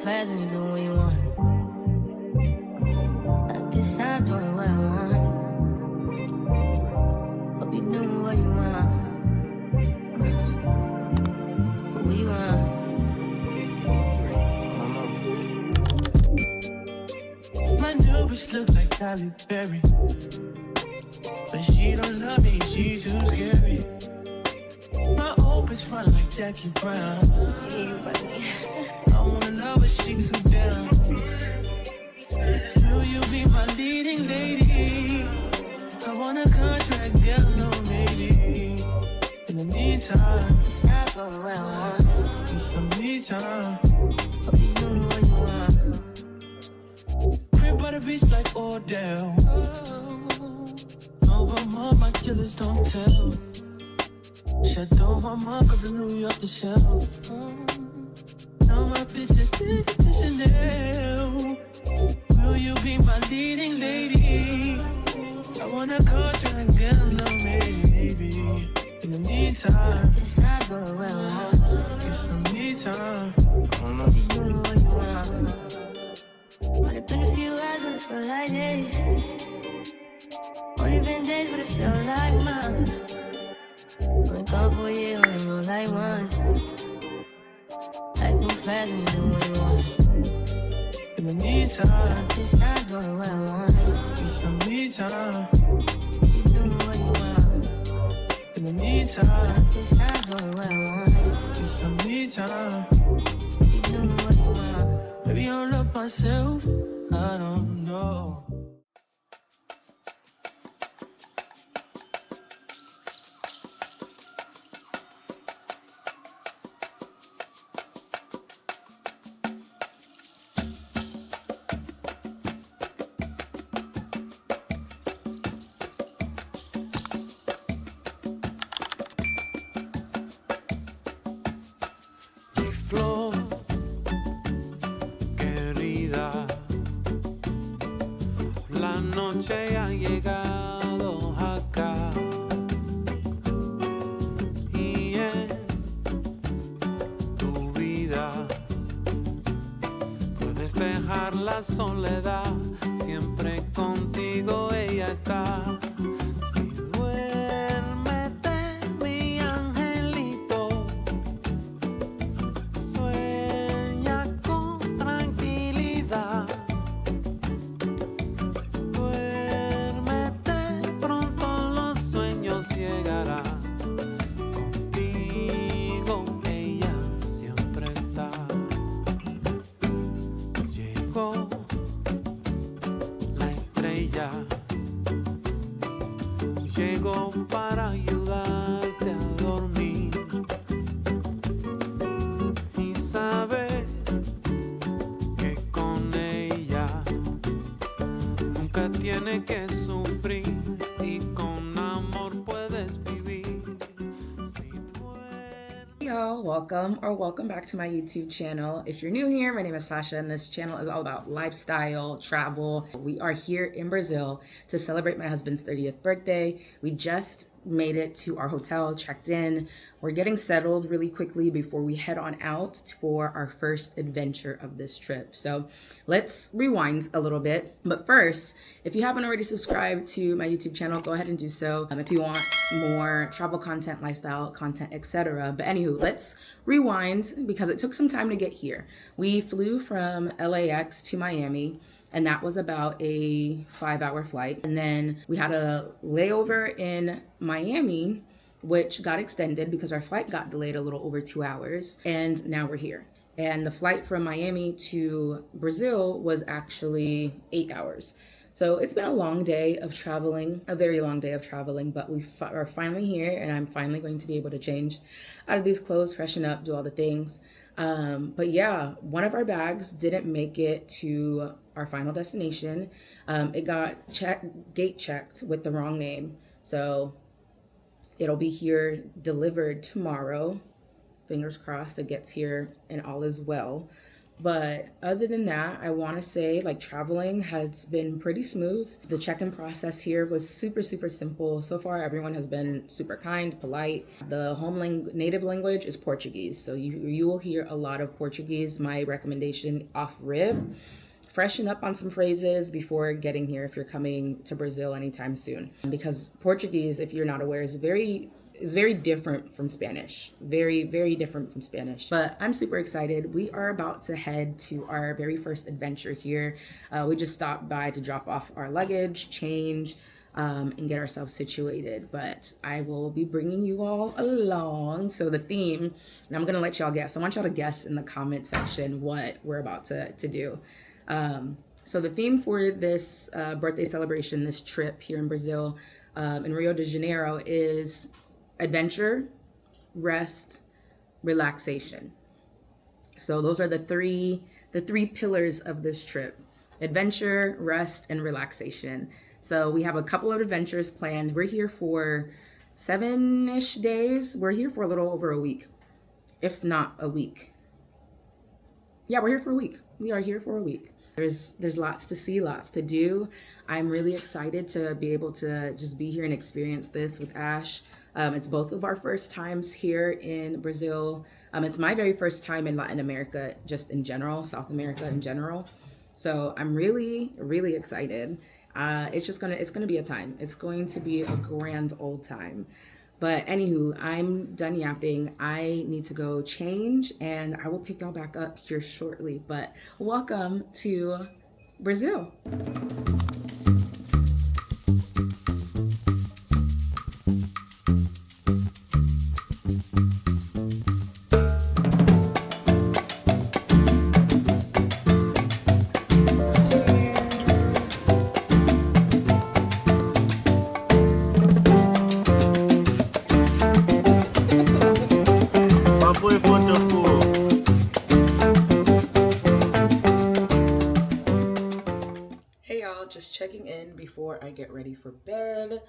fast and you do what you want. At this time, doing what I want. Hope you doing what you want. What you want? My new bitch look like Halle Berry, but she don't love me, she too scary. My old bitch front like Jackie Brown. I wanna know if she too down. Will you be my leading lady? I want a contract, girl, no maybe. In the meantime, it's not for what I want. It's some me time. Hope you doing what you want. Crib by the beach like Odell. Over my killers don't tell. Shadow my mom from New York to Shell. Now my bitch is addicted to Chanel. Will you be my leading lady? I wanna contract, girl, no maybe. In the meantime, it's not going well. Get some me time. I don't know if you doing what you want. Might have been a few hours, but it felt like days. Only been days, but it felt like months. Been gone for a year, only roll like once. Life move fast and you do what you want. In the meantime, it's not doing what I want. Get some me time. You doing what you want. In the meantime, it's not doing what I want. Get some me time. You doing what you want. Maybe I don't love myself, I don't know. La noche ha llegado acá y en tu vida puedes dejar la soledad, siempre contigo ella está. Si duérmete, mi angelito, sueña con tranquilidad. Llegará contigo, ella siempre está. Llegó la estrella, llegó para ayudarte a dormir y sabes que con ella nunca tiene que sufrir y con amor puedes vivir. Hey y'all, welcome back to my YouTube channel. If you're new here, my name is Sasha and this channel is all about lifestyle, travel. We are here in Brazil to celebrate my husband's 30th birthday. We just made it to our hotel, checked in. We're getting settled really quickly before we head on out for our first adventure of this trip. So let's rewind a little bit. But first, if you haven't already subscribed to my YouTube channel, go ahead and do so. If you want more travel content, lifestyle content, etc. But anywho, let's rewind because it took some time to get here. We flew from LAX to Miami, and that was about a 5-hour flight. And then we had a layover in Miami, which got extended because our flight got delayed a little over 2 hours. And now we're here. And the flight from Miami to Brazil was actually 8 hours. So it's been a long day of traveling, a very long day of traveling, but we are finally here and I'm finally going to be able to change out of these clothes, freshen up, do all the things. But yeah, one of our bags didn't make it to our final destination. It got gate checked with the wrong name. So it'll be here delivered tomorrow. Fingers crossed it gets here and all is well. But other than that, I want to say like traveling has been pretty smooth. The check-in process here was super, super simple. So far, everyone has been super kind, polite. The native language is Portuguese. So you will hear a lot of Portuguese. My recommendation off rib, freshen up on some phrases before getting here if you're coming to Brazil anytime soon. Because Portuguese, if you're not aware, is very different from Spanish. Very, very different from Spanish. But I'm super excited. We are about to head to our very first adventure here. We just stopped by to drop off our luggage, change, and get ourselves situated. But I will be bringing you all along. So the theme, and I'm gonna let y'all guess. I want y'all to guess in the comment section what we're about to do. So the theme for this birthday celebration, this trip here in Brazil, in Rio de Janeiro, is adventure, rest, relaxation. So those are the three pillars of this trip: adventure, rest, and relaxation. So we have a couple of adventures planned. We're here for 7-ish days. We're here for a little over a week, if not a week. Yeah, we're here for a week. We are here for a week. There's lots to see, lots to do. I'm really excited to be able to just be here and experience this with Ash. It's both of our first times here in Brazil. It's my very first time in Latin America, just in general, South America in general. So I'm really, really excited. It's gonna be a time. It's going to be a grand old time. But anywho, I'm done yapping. I need to go change, and I will pick y'all back up here shortly. But welcome to Brazil. Just checking in before I get ready for bed.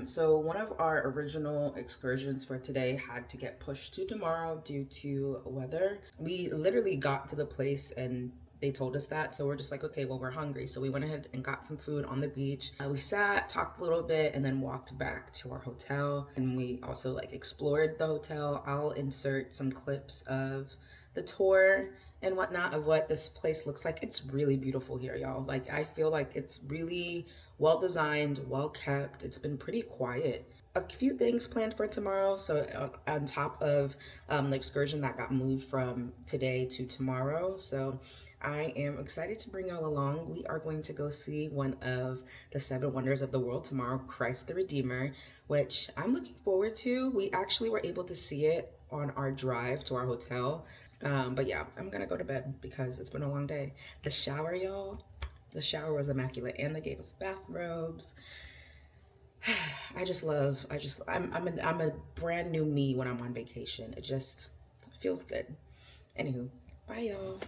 So one of our original excursions for today had to get pushed to tomorrow due to weather. We literally got to the place and they told us that, so we're just like, okay, well, we're hungry, so we went ahead and got some food on the beach. We sat, talked a little bit, and then walked back to our hotel, and we also like explored the hotel. I'll insert some clips of the tour and whatnot of what this place looks like. It's really beautiful here, y'all. Like, I feel like it's really well designed, well kept. It's been pretty quiet. A few things planned for tomorrow. So on top of the excursion that got moved from today to tomorrow. So I am excited to bring y'all along. We are going to go see one of the 7 wonders of the world tomorrow, Christ the Redeemer, which I'm looking forward to. We actually were able to see it on our drive to our hotel. But yeah, I'm gonna go to bed because it's been a long day. The shower, y'all, the shower was immaculate, and they gave us bathrobes. I'm a brand new me when I'm on vacation. It just feels good. Anywho, bye y'all.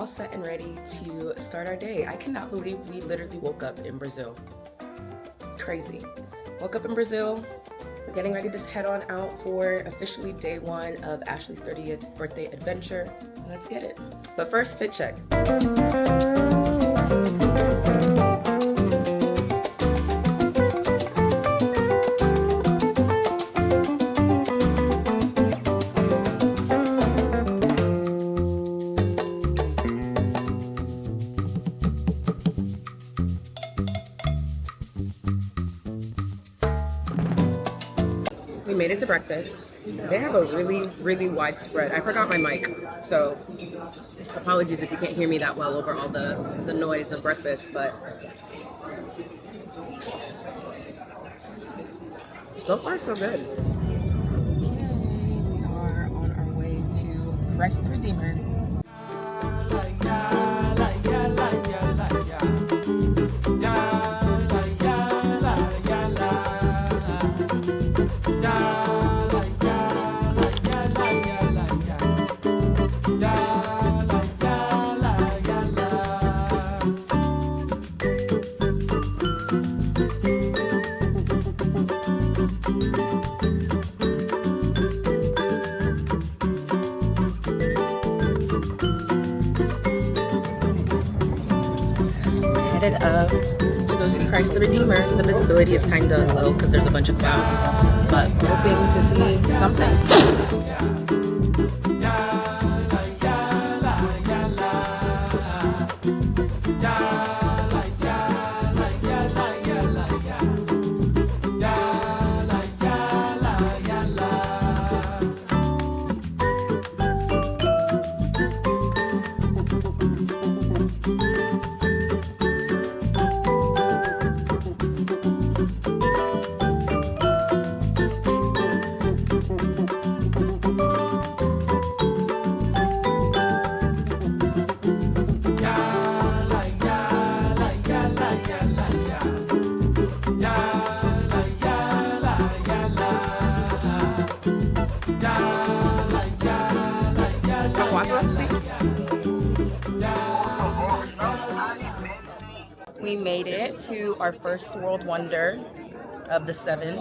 Set and ready to start our day. I cannot believe we literally woke up in Brazil. Crazy. Woke up in Brazil. We're getting ready to head on out for officially day 1 of Ashley's 30th birthday adventure. Let's get it. But first, fit check. made it to breakfast. They have a really wide spread. I forgot my mic, so apologies if you can't hear me that well over all the noise of breakfast, but so far so good. Okay, we are on our way to Christ the Redeemer. Headed up to go see Christ the Redeemer. The visibility is kind of low because there's a bunch of clouds, but hoping to see something. We made it to our first world wonder of the 7.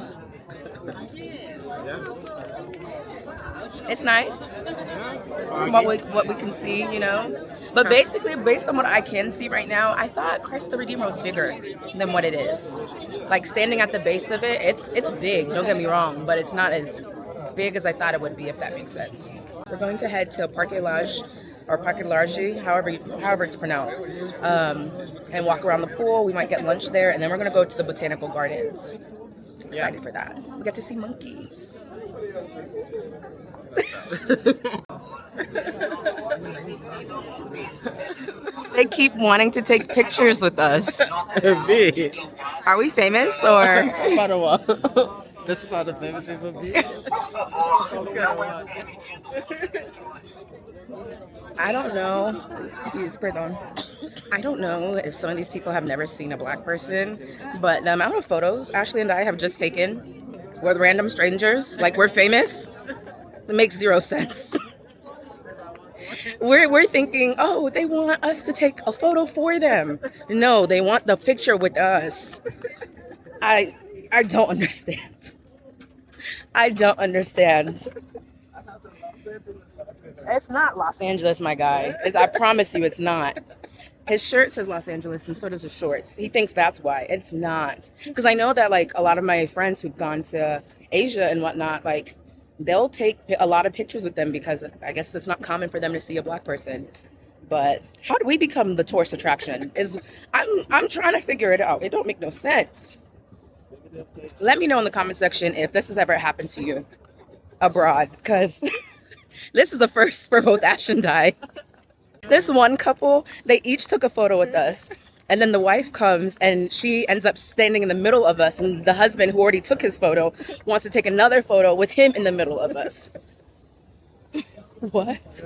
It's nice from what we can see, you know. But basically, based on what I can see right now, I thought Christ the Redeemer was bigger than what it is. Like standing at the base of it, it's big. Don't get me wrong, but it's not as big as I thought it would be, if that makes sense. We're going to head to Parque Lage, or Parque Lage, however it's pronounced, and walk around the pool. We might get lunch there, and then we're going to go to the Botanical Gardens. Excited for that. We get to see monkeys. They keep wanting to take pictures with us. Are we famous or? This is how the famous people be. I don't know. Pardon. I don't know if some of these people have never seen a black person, but the amount of photos Ashley and I have just taken with random strangers, like we're famous, it makes zero sense. We're thinking, oh, they want us to take a photo for them. No, they want the picture with us. I don't understand. I don't understand. It's not Los Angeles, my guy. I promise you it's not. His shirt says Los Angeles and so does his shorts. He thinks that's why. It's not. Because I know that like a lot of my friends who've gone to Asia and whatnot, like they'll take a lot of pictures with them because I guess it's not common for them to see a black person. But how do we become the tourist attraction? I'm trying to figure it out. It don't make no sense. Let me know in the comment section if this has ever happened to you abroad, because this is the first for both Ash and I. This one couple, they each took a photo with us, and then the wife comes and she ends up standing in the middle of us, and the husband, who already took his photo, wants to take another photo with him in the middle of us. What?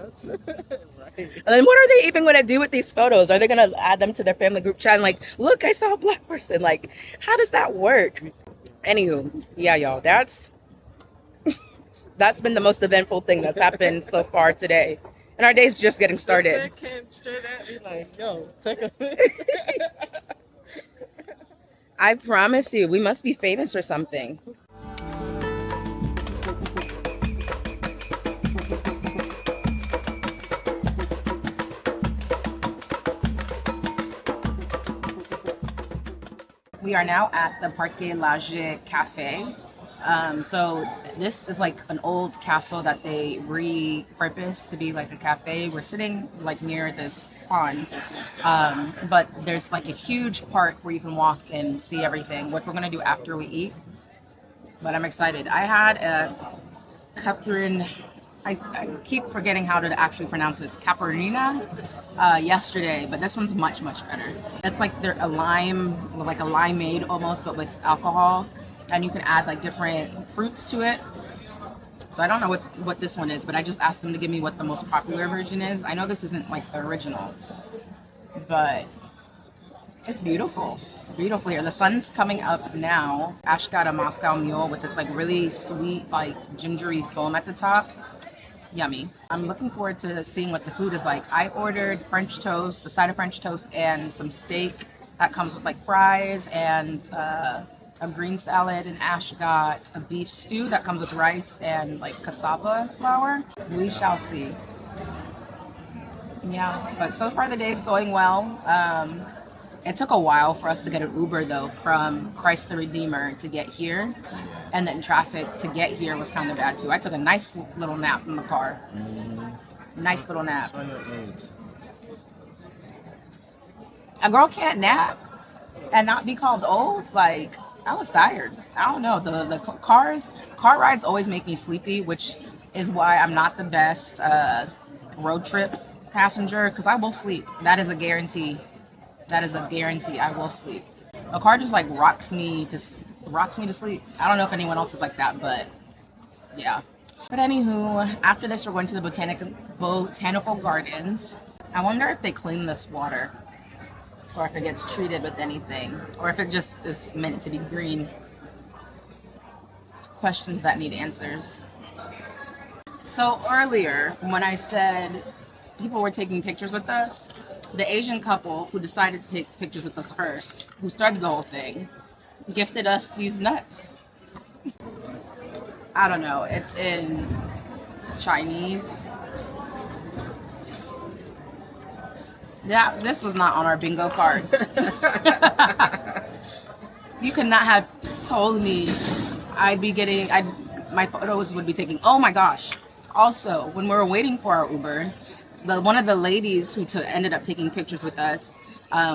And then what are they even going to do with these photos? Are they going to add them to their family group chat and like, look, I saw a black person? Like, how does that work? Anywho, yeah, y'all, that's been the most eventful thing that's happened so far today. And our day's just getting started. They came straight at me like, yo, take a I promise you, we must be famous or something. We are now at the Parque Lage Cafe. So this is like an old castle that they repurposed to be like a cafe. We're sitting like near this pond, but there's like a huge park where you can walk and see everything, which we're gonna do after we eat. but I'm excited. I had a Caprin. I keep forgetting how to actually pronounce this. Caprina yesterday, but this one's much better. It's like they're a limeade almost, but with alcohol, and you can add like different fruits to it. So I don't know what this one is, but I just asked them to give me what the most popular version is. I know this isn't like the original, but it's beautiful. Beautiful here. The sun's coming up now. Ash got a Moscow Mule with this like really sweet, like gingery foam at the top. Yummy. I'm looking forward to seeing what the food is like. I ordered French toast, a side of French toast, and some steak that comes with like fries and a green salad. And Ash got a beef stew that comes with rice and like cassava flour. We shall see. Yeah, but so far the day's going well. It took a while for us to get an Uber though from Christ the Redeemer to get here. And then traffic to get here was kind of bad too. I took a nice little nap in the car. Nice little nap. A girl can't nap and not be called old. Like, I was tired. I don't know. The car rides always make me sleepy, which is why I'm not the best road trip passenger, because I will sleep. That is a guarantee. That is a guarantee. I will sleep. A car just like rocks me to sleep. I don't know if anyone else is like that, but yeah. But anywho, after this we're going to the botanical gardens. I wonder if they clean this water, or if it gets treated with anything, or if it just is meant to be green. Questions that need answers. So earlier, when I said people were taking pictures with us, the Asian couple who decided to take pictures with us first, who started the whole thing, gifted us these nuts. I don't know, it's in Chinese. Yeah, this was not on our bingo cards. You could not have told me my photos would be taken. Oh my gosh. Also, when we were waiting for our Uber, one of the ladies who ended up taking pictures with us,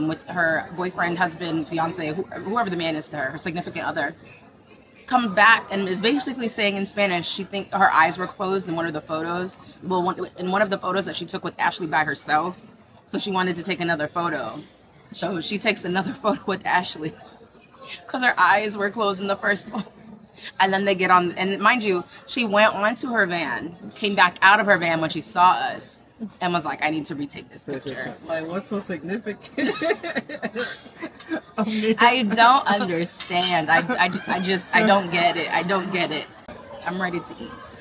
with her boyfriend, husband, fiance, whoever the man is to her, her significant other, comes back and is basically saying in Spanish she thinks her eyes were closed in one of the photos. Well, in one of the photos that she took with Ashley by herself. So she wanted to take another photo. So she takes another photo with Ashley because her eyes were closed in the first one. And then they get on, and mind you, she went onto her van, came back out of her van when she saw us, and was like, I need to retake this picture. Like, what's so significant? I don't understand. I don't get it. I don't get it. I'm ready to eat.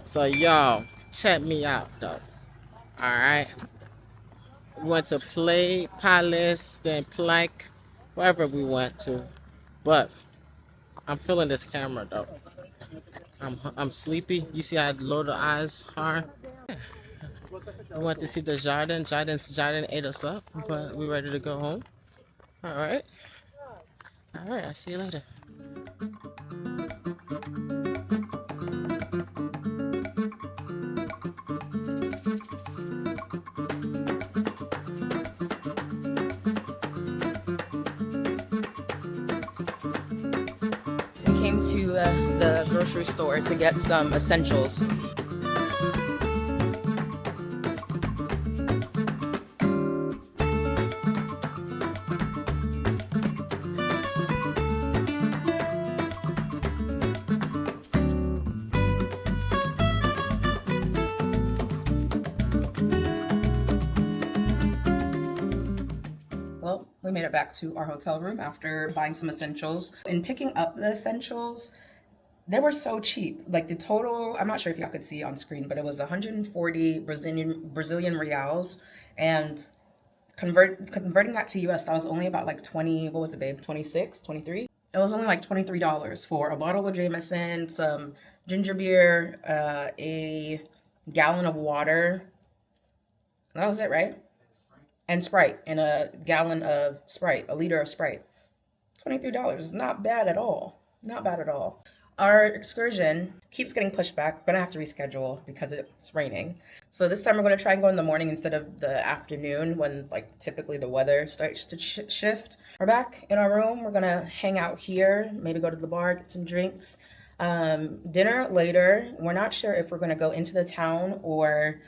So y'all, check me out though. Alright. We went to Palace, then Plaque, wherever we went to. But I'm feeling this camera though. I'm sleepy. You see how low the eyes are? We went to see the Jardin. Jardin ate us up, but we're ready to go home. Alright. Alright, I'll see you later. Came to the grocery store to get some essentials. Well, we made it back to our hotel room after buying some essentials. In picking up the essentials, they were so cheap. Like the total, I'm not sure if y'all could see on screen, but it was 140 Brazilian reals. And converting that to US, that was only about like 20, what was it, babe? 26, 23? It was only like $23 for a bottle of Jameson, some ginger beer, a gallon of water. That was it, right? And Sprite, and a gallon of Sprite, a liter of Sprite. $23 is not bad at all. Not bad at all. Our excursion keeps getting pushed back. We're gonna have to reschedule because it's raining. So this time we're gonna try and go in the morning instead of the afternoon when like typically the weather starts to shift. We're back in our room. We're gonna hang out here, maybe go to the bar, get some drinks. Dinner later. We're not sure if we're gonna go into the town or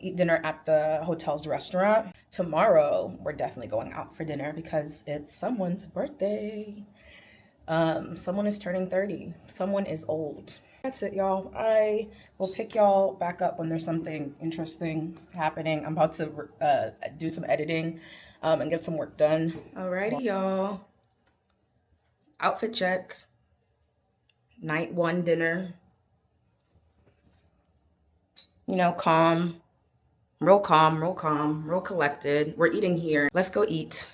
eat dinner at the hotel's restaurant. Tomorrow, we're definitely going out for dinner because it's someone's birthday. Someone is turning 30. Someone is old. That's it, y'all. I will pick y'all back up when there's something interesting happening. I'm about to do some editing and get some work done. Alrighty, y'all. Outfit check. Night one dinner. You know, calm, real collected. We're eating here. Let's go eat.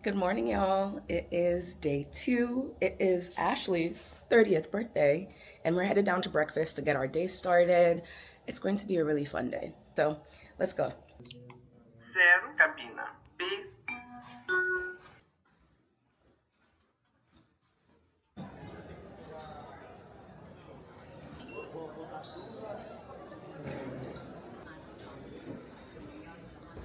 Good morning, y'all. It is day 2. It is Ashley's 30th birthday, and we're headed down to breakfast to get our day started. It's going to be a really fun day. So let's go. 0 cabina P.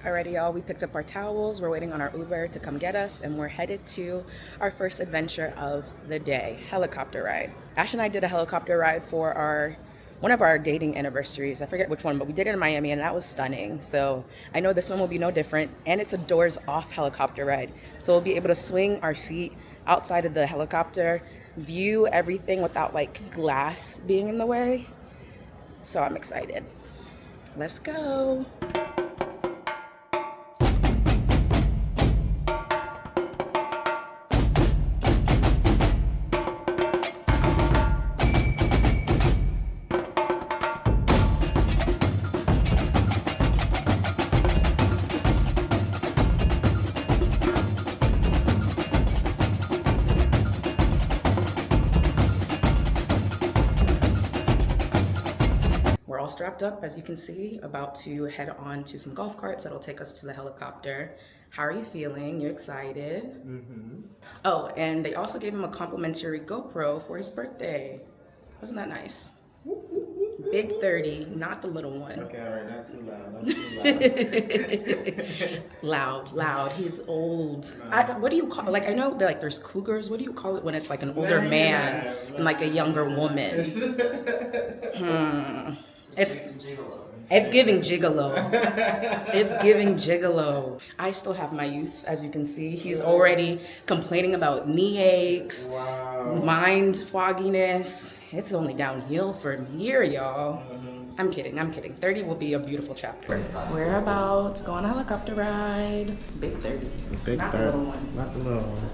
Alrighty, y'all, we picked up our towels. We're waiting on our Uber to come get us, and we're headed to our first adventure of the day, helicopter ride. Ash and I did a helicopter ride for one of our dating anniversaries. I forget which one, but we did it in Miami, and that was stunning. So I know this one will be no different, and it's a doors off helicopter ride. So we'll be able to swing our feet outside of the helicopter, view everything without like glass being in the way. So I'm excited. Let's go. Strapped up, as you can see, about to head on to some golf carts that'll take us to the helicopter. How are you feeling? You excited? Mm-hmm. Oh, and they also gave him a complimentary GoPro for his birthday. Wasn't that nice? Big 30, not the little one. Okay, all right, not too loud, not too loud. Loud. He's old. What do you call, like, I know that, like, there's cougars. What do you call it when it's like an older man and like a younger woman? It's giving gigolo. It's giving gigolo. I still have my youth, as you can see. He's already complaining about knee aches, mind fogginess. It's only downhill from here, y'all. I'm kidding. 30 will be a beautiful chapter. We're about to go on a helicopter ride. Big 30. Big not 30. The little one. Not the little one.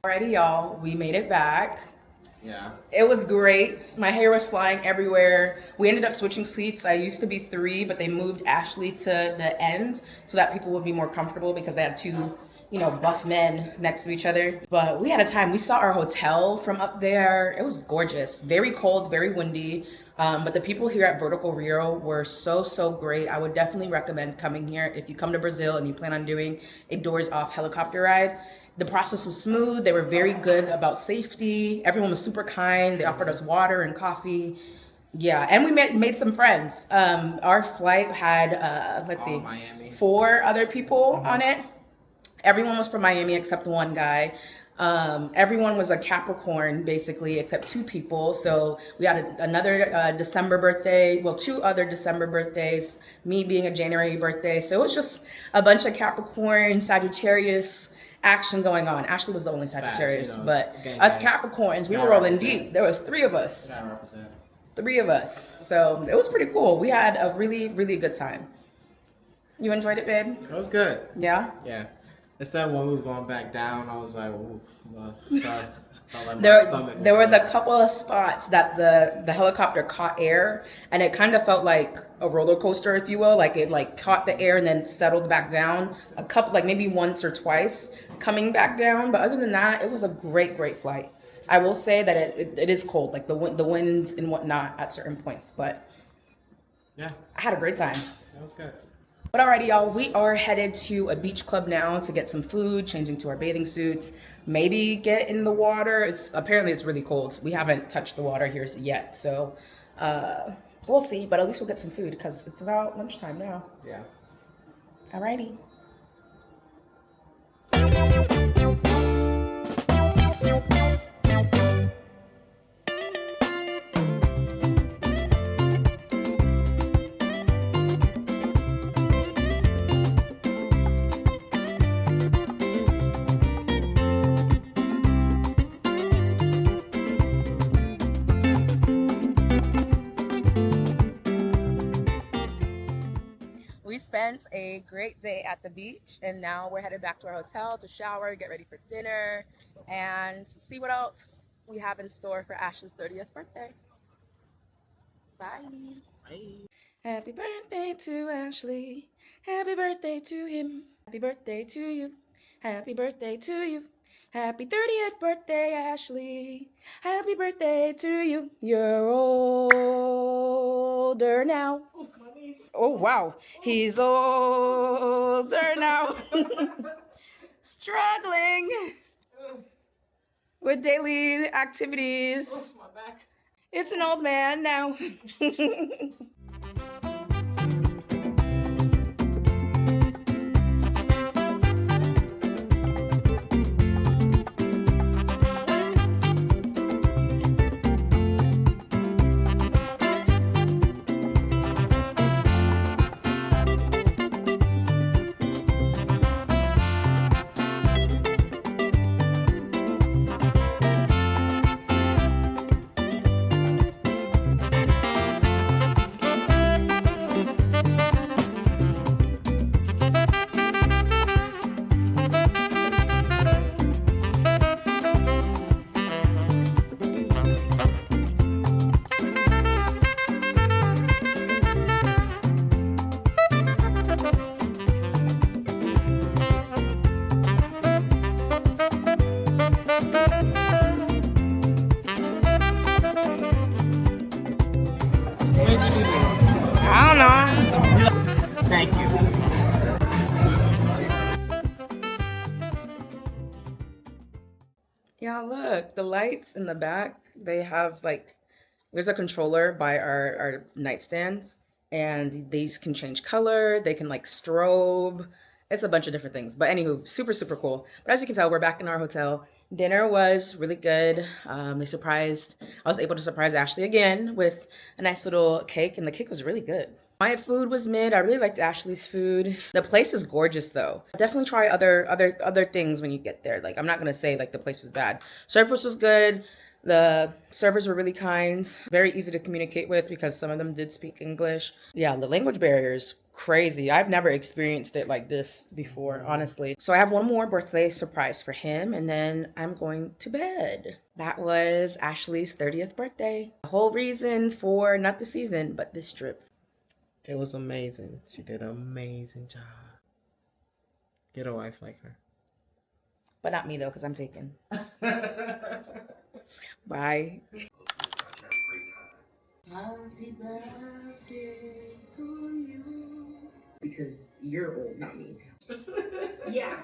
Alrighty, y'all, we made it back. Yeah. It was great. My hair was flying everywhere. We ended up switching seats. I used to be 3, but they moved Ashley to the end so that people would be more comfortable because they had 2, you know, buff men next to each other. But we had a time. We saw our hotel from up there. It was gorgeous. Very cold, very windy. But the people here at Vertical Rio were so great. I would definitely recommend coming here if you come to Brazil and you plan on doing a doors off helicopter ride. The process was smooth. They were very good about safety. Everyone was super kind. They offered us water and coffee. Yeah, and we made some friends. Our flight had, let's see, Miami. 4 other people on it. Everyone was from Miami except one guy. Everyone was a Capricorn, basically, except 2 people. So we had another December birthday, well, 2 other December birthdays, me being a January birthday. So it was just a bunch of Capricorn, Sagittarius action going on. Ashley was the only Sagittarius, you know, but gang, us gang. Capricorns, we Gotta were rolling represent. deep. There was 3 of us. Gotta represent. 3 of us. So it was pretty cool. We had a really good time. You enjoyed it, babe? It was good. Yeah? Yeah. Except when we was going back down, I was like, ooh, sorry. Felt like my There stomach was a like- couple of spots that the helicopter caught air, and it kind of felt like a roller coaster, if you will. Like it like caught the air and then settled back down. A couple, like maybe once or twice coming back down. But other than that, it was a great flight. I will say that it is cold, like the wind and whatnot at certain points. But Yeah, I had a great time. that was good. But alrighty, y'all, we are headed to a beach club now to get some food, changing to our bathing suits, maybe get in the water. Apparently it's really cold. We haven't touched the water here yet, so we'll see. But at least we'll get some food because it's about lunchtime now. Yeah. Alrighty. We spent a great day at the beach, and now we're headed back to our hotel to shower, get ready for dinner, and see what else we have in store for Ash's 30th birthday. Bye. Bye. Happy birthday to Ashley. Happy birthday to him. Happy birthday to you. Happy birthday to you. Happy 30th birthday, Ashley. Happy birthday to you. You're older now. Oh, wow. He's older now. Struggling with daily activities. My back. It's an old man now. I don't know. Thank you. Yeah, look, the lights in the back, they have like, there's a controller by our nightstands, and these can change color, they can like strobe. It's a bunch of different things. But anywho, super cool. But as you can tell, we're back in our hotel. Dinner was really good. I was able to surprise Ashley again with a nice little cake, and the cake was really good. My food was mid. I really liked Ashley's food. The place is gorgeous though. Definitely try other things when you get there. Like, I'm not gonna say like the place was bad. Service was good. The servers were really kind, very easy to communicate with because some of them did speak English. Yeah, the language barriers crazy. I've never experienced it like this before, honestly. So I have one more birthday surprise for him, and then I'm going to bed. That was Ashley's 30th birthday. The whole reason for not the season, but this trip. It was amazing. She did an amazing job. Get a wife like her. But not me though, because I'm taken. Bye. Happy birthday to you. Because you're old, not me. Yeah,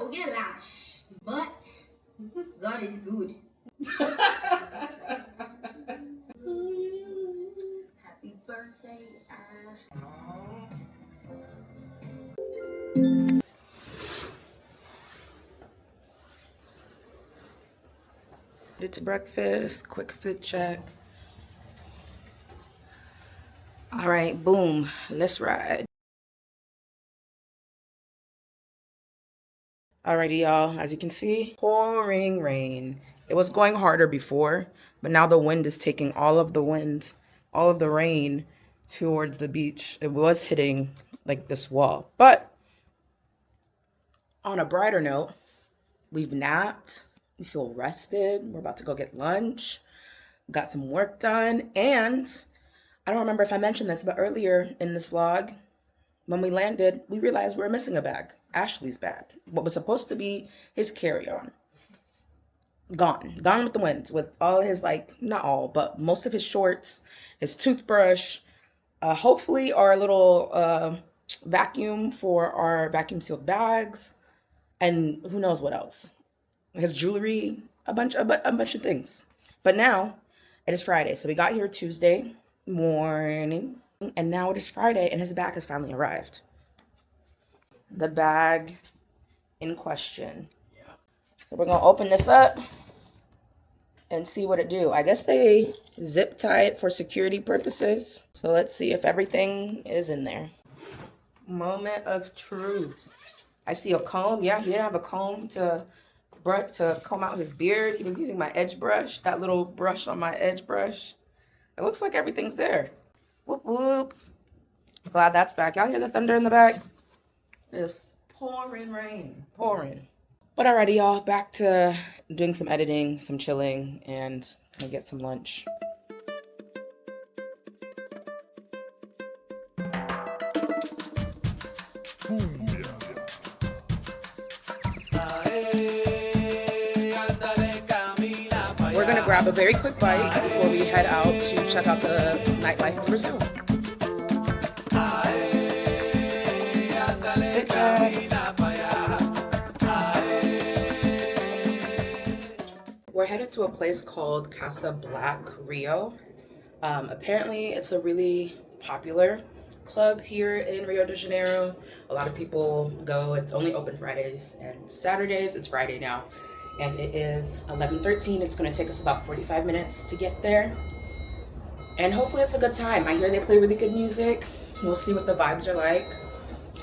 okay, Lage. But God is good. Happy birthday, Ash. Did to breakfast, quick fit check. All right, boom, let's ride. Alrighty, y'all, as you can see, pouring rain. It was going harder before, but now the wind is taking all of the rain towards the beach. It was hitting like this wall. But on a brighter note, we've napped, we feel rested, we're about to go get lunch, got some work done, and I don't remember if I mentioned this, but earlier in this vlog, when we landed, we realized we were missing a bag. Ashley's bag. What was supposed to be his carry-on. Gone. Gone with the wind. With all his, like, not all, but most of his shorts, his toothbrush, hopefully our little vacuum for our vacuum sealed bags, and who knows what else. His jewelry, a bunch of things. But now, it is Friday. So we got here Tuesday morning. And now it is Friday, and his bag has finally arrived. The bag in question. So we're going to open this up and see what it do. I guess they zip tie it for security purposes. So let's see if everything is in there. Moment of truth. I see a comb. Yeah, he didn't have a comb to comb out his beard. He was using my edge brush, that little brush on my edge brush. It looks like everything's there. Whoop, whoop. Glad that's back. Y'all hear the thunder in the back? It's pouring rain. Pouring. But alrighty, y'all. Back to doing some editing, some chilling, and gonna get some lunch. We're gonna grab a very quick bite before we head out to check out the nightlife in Brazil. We're headed to a place called Casa Black Rio. Apparently, it's a really popular club here in Rio de Janeiro. A lot of people go. It's only open Fridays and Saturdays. It's Friday now. And it is 11:13. It's going to take us about 45 minutes to get there. And hopefully it's a good time. I hear they play really good music. We'll see what the vibes are like.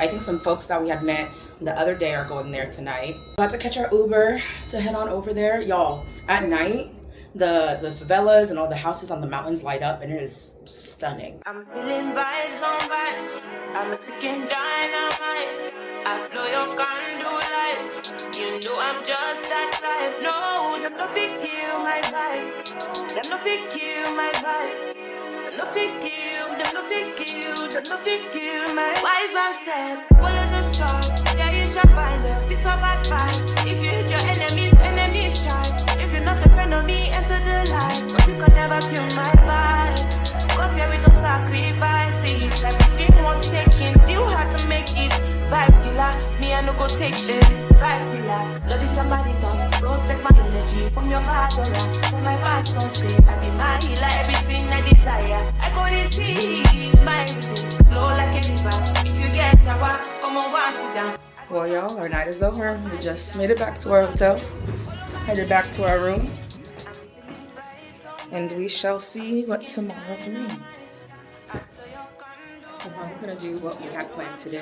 I think some folks that we had met the other day are going there tonight. About to catch our Uber to head on over there. Y'all, at night, the favelas and all the houses on the mountains light up, and it is stunning. I'm feeling vibes on vibes. I'm a ticking dynamite. I blow your candle lights. You know I'm just that type. No, them no fit kill my vibe. Them no fit kill my vibe. Them no fit kill. Them no fit kill. Them no fit kill my wise man said, follow the stars. Yeah, you shall find them. Be so bad vibes. If you hit your enemies try. If you're not a friend of me, enter the light. But you can never kill my vibe. Come here with no sacrifices. Everything was taken. You had to make it. Vibe killer, me I no go take it. Vibe killer, love is somebody talk. Protect my energy from your bad aura. From my past don't say I be my healer, everything I desire. I go to see my everything flow like a river. If you get sour, come on, one sit down. Well, y'all, our night is over. We just made it back to our hotel. Headed back to our room. And we shall see what tomorrow brings. We're probably gonna do what we had planned today,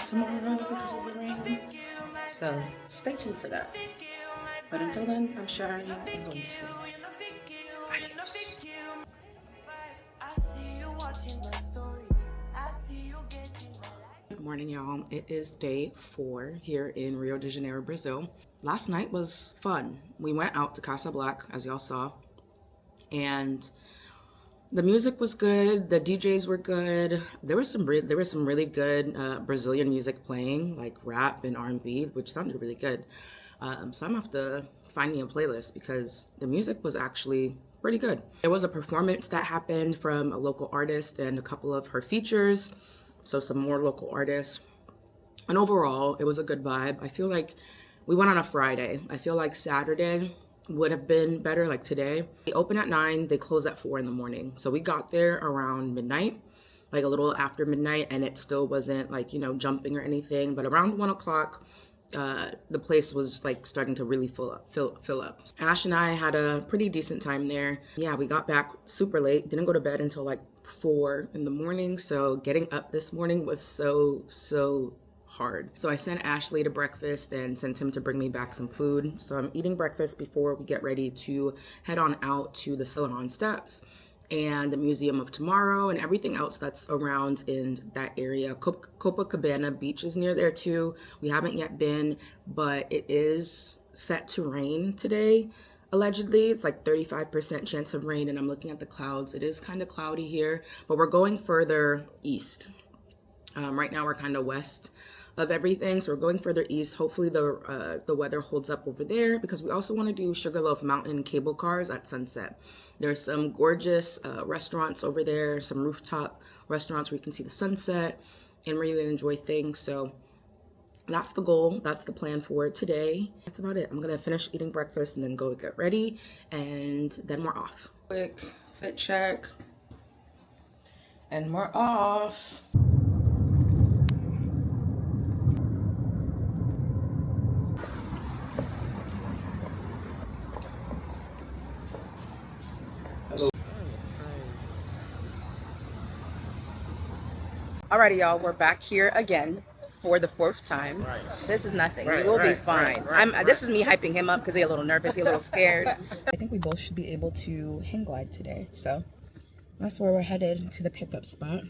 tomorrow, because of the rain. So stay tuned for that. But until then, I'm sure I'm going to sleep. Adios. I see you watching my stories. I see you getting my morning, y'all. It is day 4 here in Rio de Janeiro, Brazil. Last night was fun. We went out to Casa Black, as y'all saw, and the music was good. The DJs were good. There was some really good Brazilian music playing, like rap and R&B, which sounded really good. So I'm gonna have to find me a playlist because the music was actually pretty good. There was a performance that happened from a local artist and a couple of her features, so some more local artists. And overall, it was a good vibe. I feel like we went on a Friday. I feel like Saturday would have been better, like today. They open at 9, they close at 4 in the morning. So we got there around midnight, like a little after midnight, and it still wasn't like, you know, jumping or anything. But around 1 o'clock, the place was like starting to really fill up. Ash and I had a pretty decent time there. Yeah, we got back super late, didn't go to bed until like 4 in the morning. So getting up this morning was so hard. So I sent Ashley to breakfast and sent him to bring me back some food. So I'm eating breakfast before we get ready to head on out to the Selarón Steps and the Museum of Tomorrow and everything else that's around in that area. Copacabana beach is near there too. We haven't yet been, but it is set to rain today. Allegedly, it's like 35% chance of rain, and I'm looking at the clouds. It is kind of cloudy here, but we're going further east. Right now we're kind of west of everything, so we're going further east. Hopefully the weather holds up over there, because we also want to do Sugarloaf Mountain cable cars at sunset. There's some gorgeous restaurants over there, some rooftop restaurants where you can see the sunset and really enjoy things. So that's the goal, that's the plan for today. That's about it. I'm gonna finish eating breakfast and then go get ready, and then we're off. Quick fit check and we're off. Alrighty, y'all, we're back here again for the 4th time. Right. This is nothing. Right, we will be right, fine. right, This is me hyping him up because he's a little nervous, he's a little scared. I think we both should be able to hang glide today, so that's where we're headed, to the pickup spot.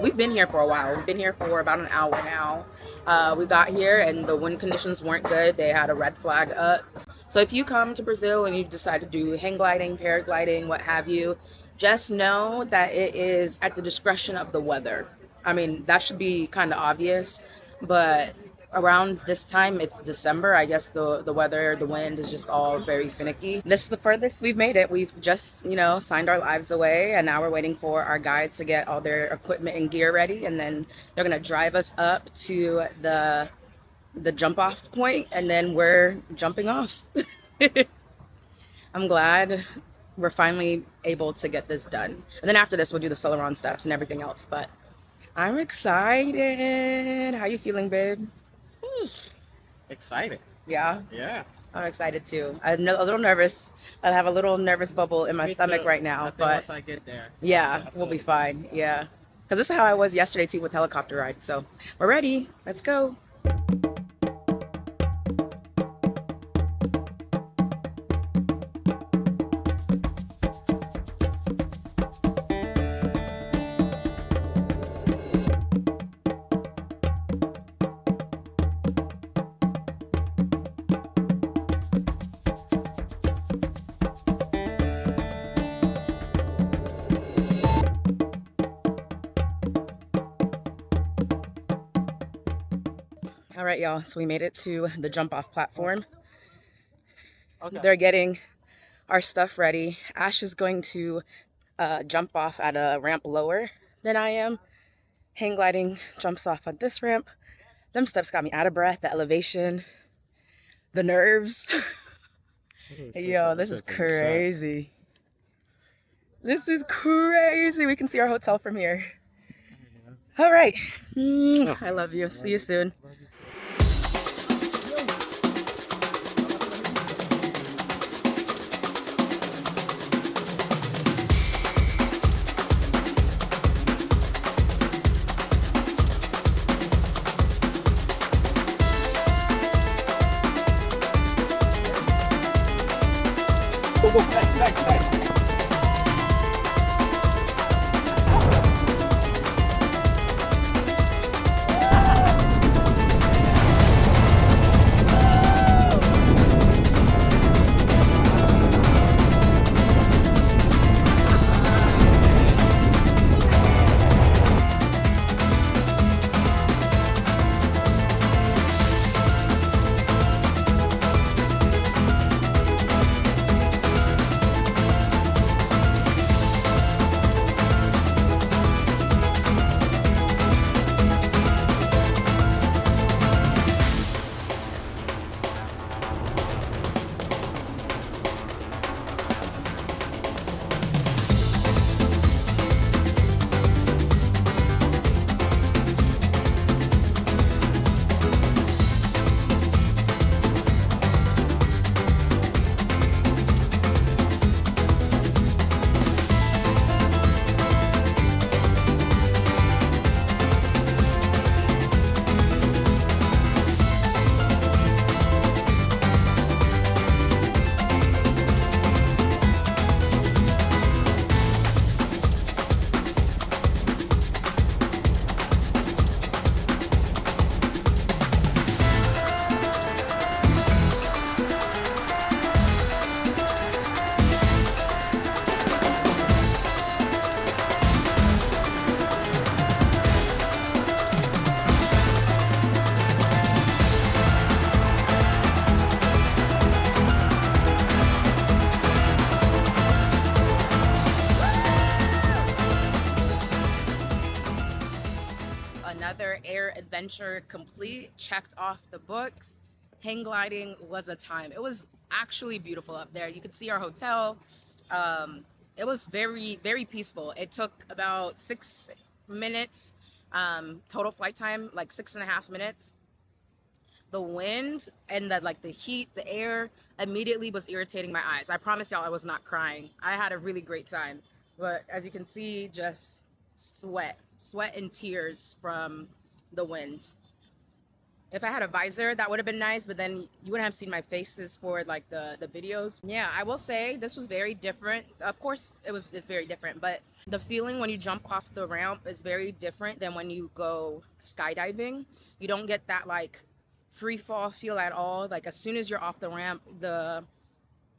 We've been here for a while. We've been here for about an hour now. We got here and the wind conditions weren't good. They had a red flag up. So if you come to Brazil and you decide to do hang gliding, paragliding, what have you, just know that it is at the discretion of the weather. I mean, that should be kind of obvious, but around this time, it's December, I guess the weather, the wind is just all very finicky. This is the furthest we've made it. We've just, you know, signed our lives away, and now we're waiting for our guides to get all their equipment and gear ready, and then they're gonna drive us up to the jump off point, and then we're jumping off. I'm glad we're finally able to get this done. And then after this, we'll do the Selarón Steps and everything else, but I'm excited. How you feeling, babe? Excited. Yeah? Yeah. I'm excited too. I'm a little nervous. I have a little nervous bubble in my stomach right now, but once I get there, yeah, we'll be fine. Yeah. Because this is how I was yesterday too with helicopter ride. So we're ready. Let's go. All right, y'all, so we made it to the jump off platform. Okay. They're getting our stuff ready. Ash is going to jump off at a ramp lower than I am. Hang gliding jumps off at this ramp. Them steps got me out of breath, the elevation, the nerves. Yo, this is crazy. This is crazy. We can see our hotel from here. All right. I love you. See you soon. another air adventure complete, checked off the books. Hang gliding was a time. It was actually beautiful up there. You could see our hotel. It was very, very peaceful. It took about 6 minutes, total flight time, like 6.5 minutes. The wind and the heat, the air immediately was irritating my eyes. I promise y'all I was not crying. I had a really great time. But as you can see, just sweat and tears from the wind. If I had a visor, that would have been nice, but then you wouldn't have seen my faces for like the videos. Yeah, I will say this was very different. Of course, it's very different, but the feeling when you jump off the ramp is very different than when you go skydiving. You don't get that like free fall feel at all. Like as soon as you're off the ramp, the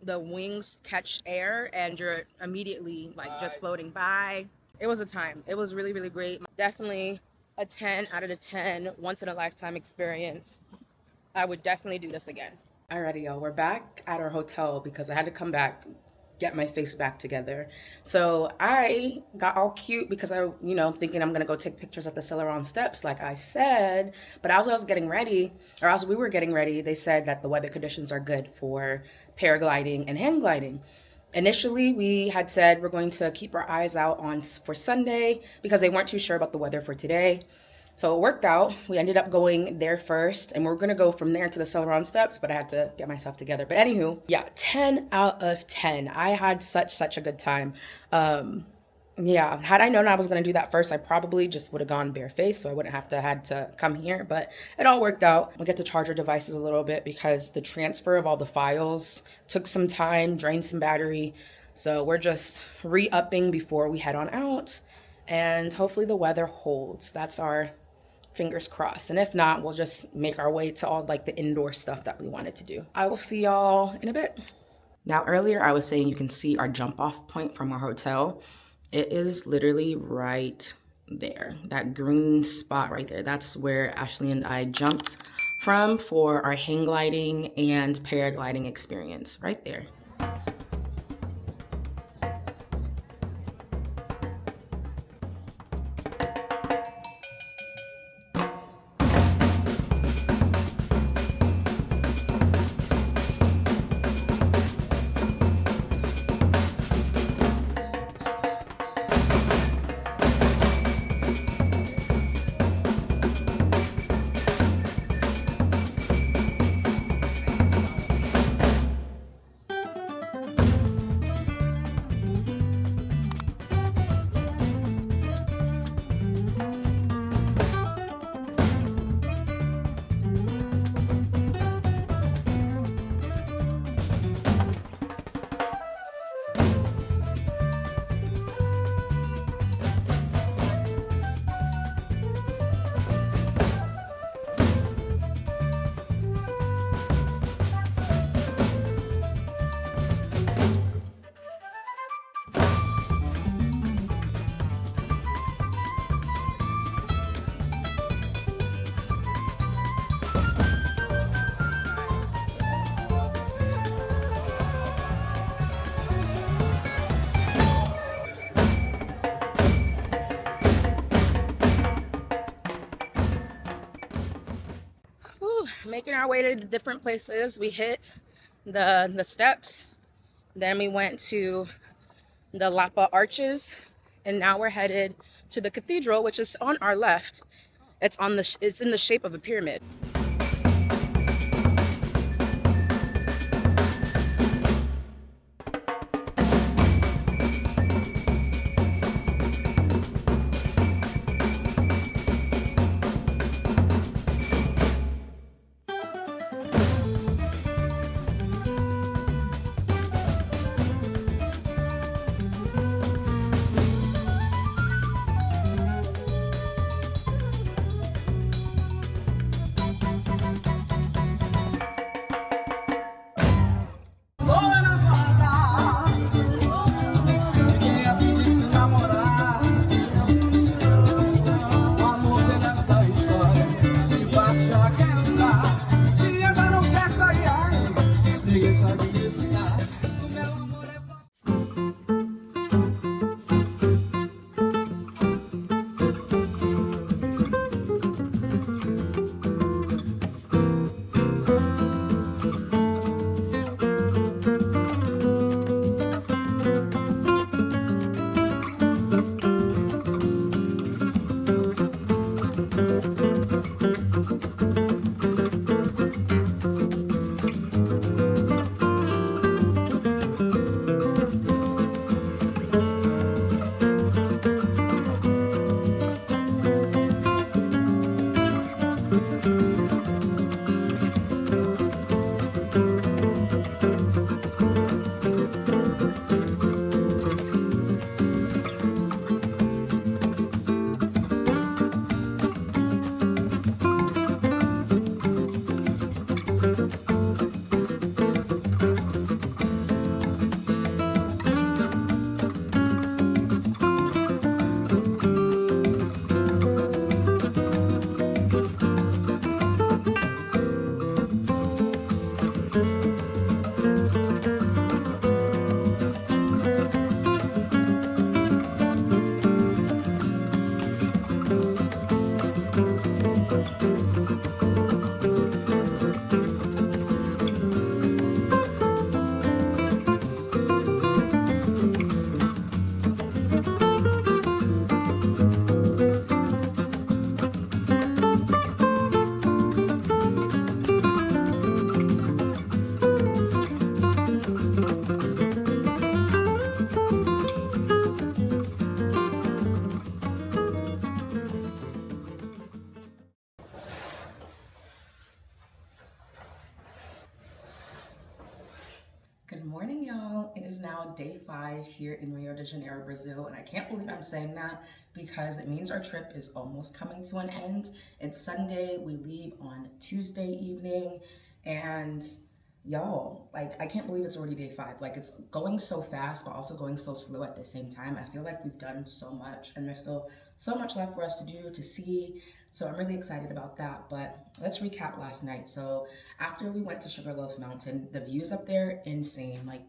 wings catch air and you're immediately like just floating by. It was a time. It was really, really great. Definitely a 10 out of 10, once in a lifetime experience. I would definitely do this again. Alrighty, y'all, we're back at our hotel because I had to come back, get my face back together. So I got all cute because I, thinking I'm gonna go take pictures at the Selarón Steps, like I said. But as I was getting ready, or as we were getting ready, they said that the weather conditions are good for paragliding and hang gliding. Initially, we had said we're going to keep our eyes out for Sunday because they weren't too sure about the weather for today. So it worked out. We ended up going there first, and we're going to go from there to the Selarón Steps, but I had to get myself together. But anywho, yeah, 10 out of 10. I had such a good time. Yeah, had I known I was going to do that first, I probably just would have gone barefaced, so I wouldn't have had to come here, but it all worked out. We get to charge our devices a little bit because the transfer of all the files took some time, drained some battery, so we're just re-upping before we head on out, and hopefully the weather holds. That's our fingers crossed, and if not, we'll just make our way to all like the indoor stuff that we wanted to do. I will see y'all in a bit. Now, earlier I was saying you can see our jump off point from our hotel. It is literally right there, that green spot right there. That's where Ashley and I jumped from for our hang gliding and paragliding experience, right there. Making our way to different places. We hit the steps, then we went to the Lapa arches, and now we're headed to the cathedral, which is on our left. It's in the shape of a pyramid. Good morning, y'all. It is now day 5 here in Rio de Janeiro, Brazil, and I can't believe I'm saying that because it means our trip is almost coming to an end. It's Sunday. We leave on Tuesday evening, and y'all, like, I can't believe it's already day 5. Like, it's going so fast, but also going so slow at the same time. I feel like we've done so much, and there's still so much left for us to do, to see. So I'm really excited about that. But let's recap last night. So after we went to Sugarloaf Mountain, the views up there, insane, like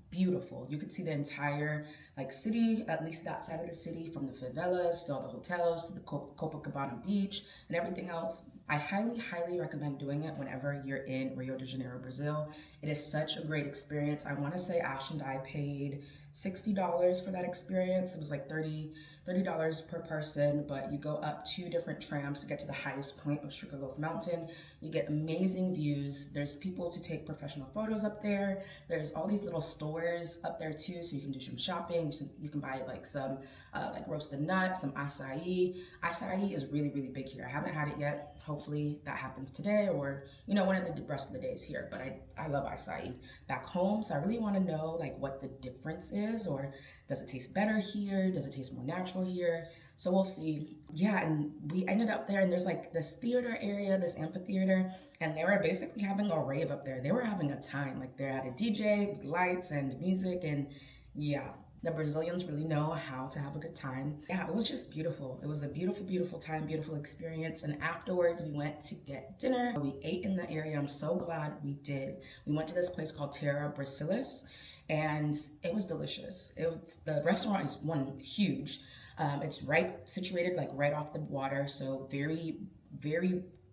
beautiful. You could see the entire like city, at least that side of the city, from the favelas to all the hotels to the Copacabana beach and everything else. I highly recommend doing it whenever you're in Rio de Janeiro, Brazil. It is such a great experience. I want to say Ash and I paid $60 for that experience. It was like $30 per person, but you go up 2 different trams to get to the highest point of Sugarloaf Mountain. You get amazing views. There's people to take professional photos up there. There's all these little stores up there too, so you can do some shopping. You can buy like some like roasted nuts, some acai. Acai is really big here. I haven't had it yet. Hopefully that happens today, or you know, one of the rest of the days here. But I love acai back home, so I really want to know like what the difference is, or does it taste better here? Does it taste more natural here? So we'll see. Yeah, and we ended up there, and there's like this theater area, this amphitheater, and they were basically having a rave up there. They were having a time. Like they had a DJ with lights and music, and yeah, the Brazilians really know how to have a good time. Yeah, it was just beautiful. It was a beautiful time, beautiful experience. And afterwards, we went to get dinner. We ate in the area. I'm so glad we did. We went to this place called Terra Brasilis, and it was delicious. The restaurant is huge. It's situated like right off the water, so very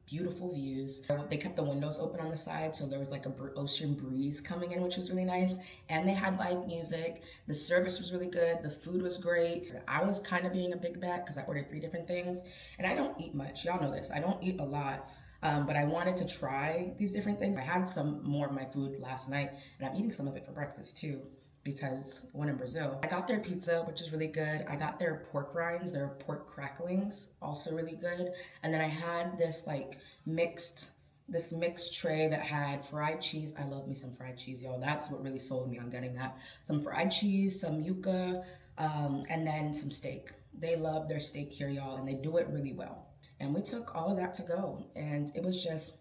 beautiful views. They kept the windows open on the side, so there was like a ocean breeze coming in, which was really nice. And they had live music. The service was really good. The food was great. I was kind of being a big bet because I ordered 3 different things, and I don't eat much. Y'all know this. I don't eat a lot. But I wanted to try these different things. I had some more of my food last night, and I'm eating some of it for breakfast too, because when in Brazil. I got their pizza, which is really good. I got their pork rinds, their pork cracklings, also really good. And then I had this like mixed tray that had fried cheese. I love me some fried cheese, y'all. That's what really sold me on getting that. Some fried cheese, some yuca, and then some steak. They love their steak here, y'all, and they do it really well. And we took all of that to go, and it was just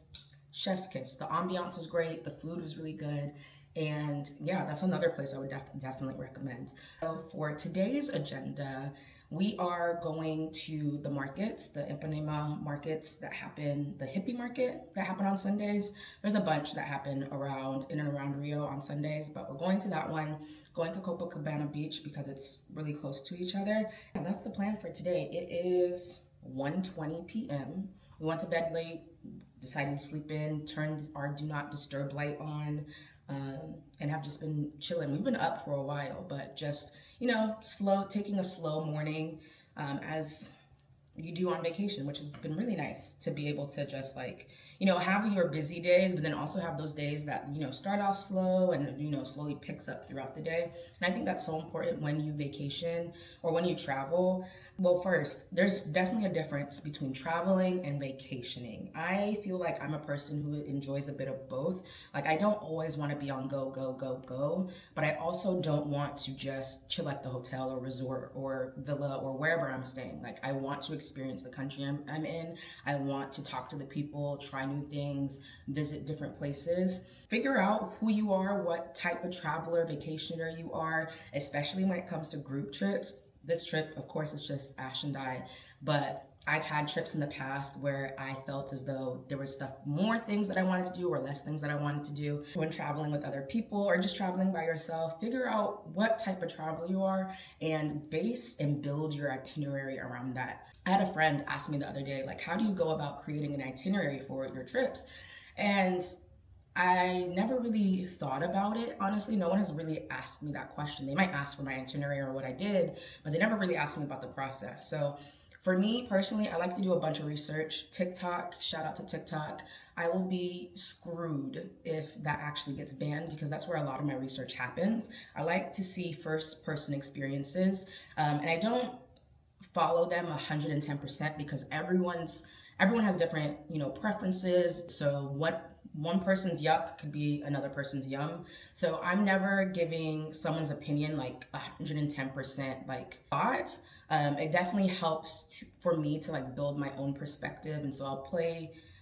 chef's kiss. The ambiance was great. The food was really good. And yeah, that's another place I would definitely recommend. So for today's agenda, we are going to the markets, the Ipanema markets that happen, the Hippie market that happen on Sundays. There's a bunch that happen in and around Rio on Sundays, but we're going to that one, going to Copacabana Beach because it's really close to each other. And that's the plan for today. It is 1:20 p.m. We went to bed late, decided to sleep in, turned our do not disturb light on, and have just been chilling. We've been up for a while, but just, you know, taking a slow morning. As you do on vacation, which has been really nice to be able to just like, you know, have your busy days, but then also have those days that, you know, start off slow and, you know, slowly picks up throughout the day. And I think that's so important when you vacation or when you travel. Well, first, there's definitely a difference between traveling and vacationing. I feel like I'm a person who enjoys a bit of both. Like, I don't always want to be on go, go, go, go, but I also don't want to just chill at the hotel or resort or villa or wherever I'm staying. Like, I want to experience the country I'm in. I want to talk to the people, try new things, visit different places. Figure out who you are, what type of traveler, vacationer you are, especially when it comes to group trips. This trip, of course, is just Ash and I, but I've had trips in the past where I felt as though there was more things that I wanted to do or less things that I wanted to do. When traveling with other people or just traveling by yourself, figure out what type of travel you are and base and build your itinerary around that. I had a friend ask me the other day, like, how do you go about creating an itinerary for your trips? And I never really thought about it. Honestly, no one has really asked me that question. They might ask for my itinerary or what I did, but they never really asked me about the process. So for me personally, I like to do a bunch of research. TikTok, shout out to TikTok. I will be screwed if that actually gets banned because that's where a lot of my research happens. I like to see first person experiences, and I don't follow them 110% because everyone has different, you know, preferences. So what one person's yuck could be another person's yum. So I'm never giving someone's opinion like 110% like thought. It definitely helps for me to like build my own perspective, and so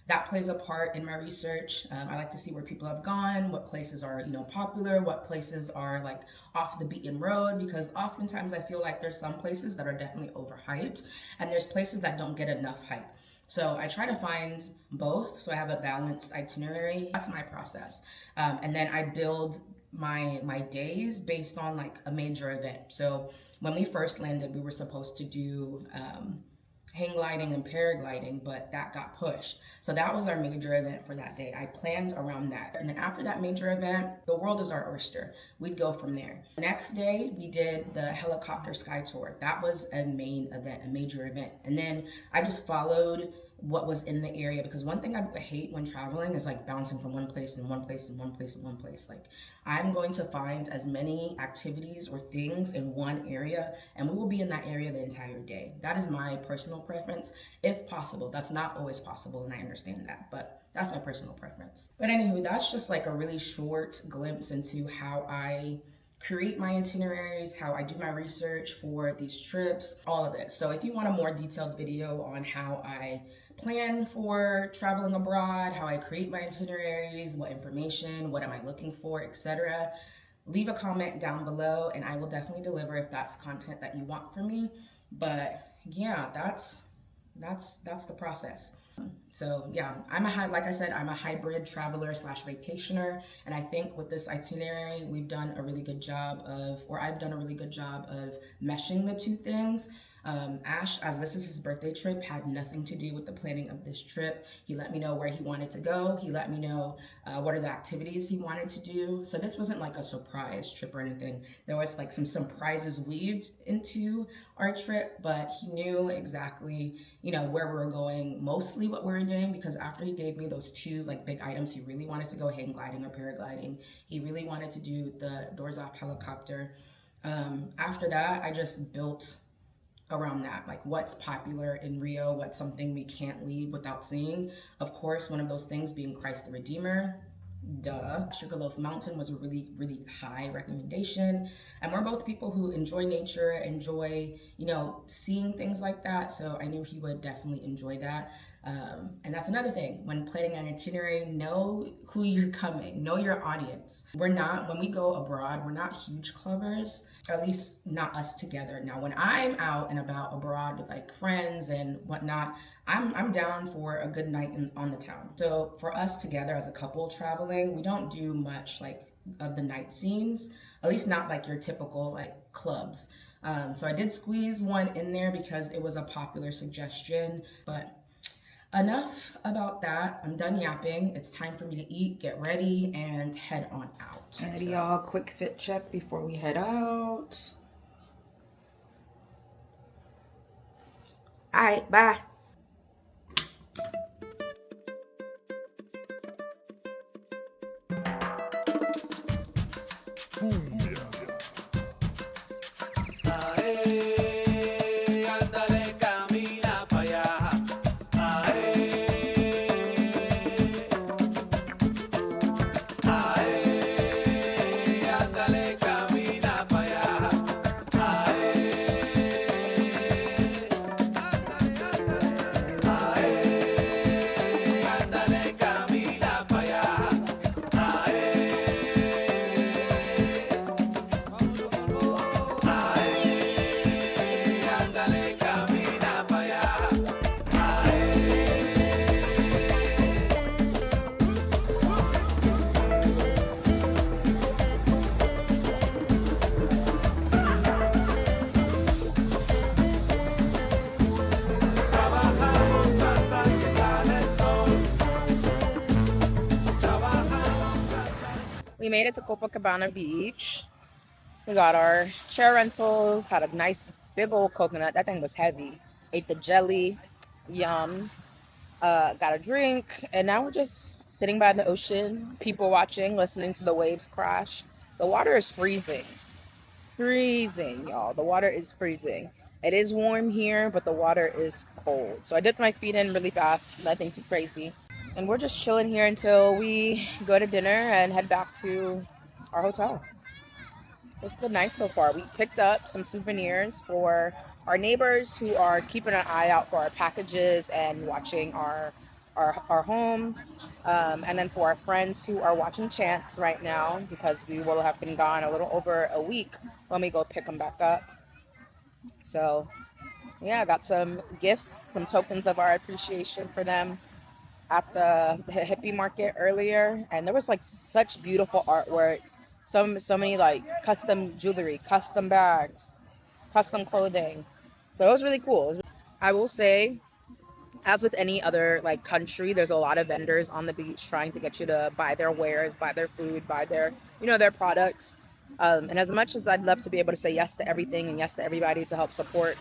that plays a part in my research. I like to see where people have gone, what places are, you know, popular, what places are like off the beaten road, because oftentimes I feel like there's some places that are definitely overhyped and there's places that don't get enough hype. So I try to find both, so I have a balanced itinerary. That's my process. And then I build my days based on like a major event. So when we first landed, we were supposed to do hang gliding and paragliding, but that got pushed. So that was our major event for that day. I planned around that. And then after that major event, the world is our oyster. We'd go from there. Next day, we did the helicopter sky tour. That was a main event, a major event. And then I just followed what was in the area, because one thing I hate when traveling is like bouncing from one place and one place and one place and one place. Like, I'm going to find as many activities or things in one area, and we will be in that area the entire day. That is my personal preference, if possible. That's not always possible, and I understand that, but that's my personal preference. But anywho, that's just like a really short glimpse into how I create my itineraries, how I do my research for these trips, all of it. So if you want a more detailed video on how I plan for traveling abroad, how I create my itineraries, what information, what am I looking for, etc., leave a comment down below and I will definitely deliver if that's content that you want from me. But yeah, that's the process. So yeah, like I said, I'm a hybrid traveler / vacationer. And I think with this itinerary, I've done a really good job of meshing the two things. Ash, as this is his birthday trip, had nothing to do with the planning of this trip. He let me know where he wanted to go. He let me know what are the activities he wanted to do. So this wasn't like a surprise trip or anything. There was like some surprises weaved into our trip, but he knew exactly, you know, where we were going, mostly what we were doing, because after he gave me those two like big items, he really wanted to go hang gliding or paragliding. He really wanted to do the doors off helicopter. After that, I just built around that, like what's popular in Rio, what's something we can't leave without seeing. Of course, one of those things being Christ the Redeemer. Duh. Sugarloaf Mountain was a really, really high recommendation. And we're both people who enjoy nature, enjoy, you know, seeing things like that. So I knew he would definitely enjoy that. And that's another thing. When planning an itinerary, know who you're coming, know your audience. When we go abroad, we're not huge clubbers, at least not us together. Now, when I'm out and about abroad with like friends and whatnot, I'm down for a good night on the town. So for us together as a couple traveling, we don't do much like of the night scenes, at least not like your typical like clubs. So I did squeeze one in there because it was a popular suggestion, but enough about that. I'm done yapping. It's time for me to eat, get ready, and head on out. Alrighty, y'all, quick fit check before we head out. All right, bye. Ándale, camina para allá. Ándale, camina para allá. Ándale, camina para allá. Ándale, camina para allá. Trabajamos hasta que sale el sol. We made it to Copacabana Beach. We got our chair rentals, had a nice big old coconut. That thing was heavy. Ate the jelly. Yum. Got a drink. And now we're just sitting by the ocean, people watching, listening to the waves crash. The water is freezing. Freezing, y'all. The water is freezing. It is warm here, but the water is cold. So I dipped my feet in really fast. Nothing too crazy. And we're just chilling here until we go to dinner and head back to our hotel. It's been nice so far. We picked up some souvenirs for our neighbors who are keeping an eye out for our packages and watching our home. And then for our friends who are watching Chance right now, because we will have been gone a little over a week when we go pick them back up. So yeah, I got some gifts, some tokens of our appreciation for them at the hippie market earlier, and there was like such beautiful artwork, so many like custom jewelry, custom bags, custom clothing. So it was really cool. I will say, as with any other like country, there's a lot of vendors on the beach trying to get you to buy their wares, buy their food, buy their, you know, their products. And as much as I'd love to be able to say yes to everything and yes to everybody to help support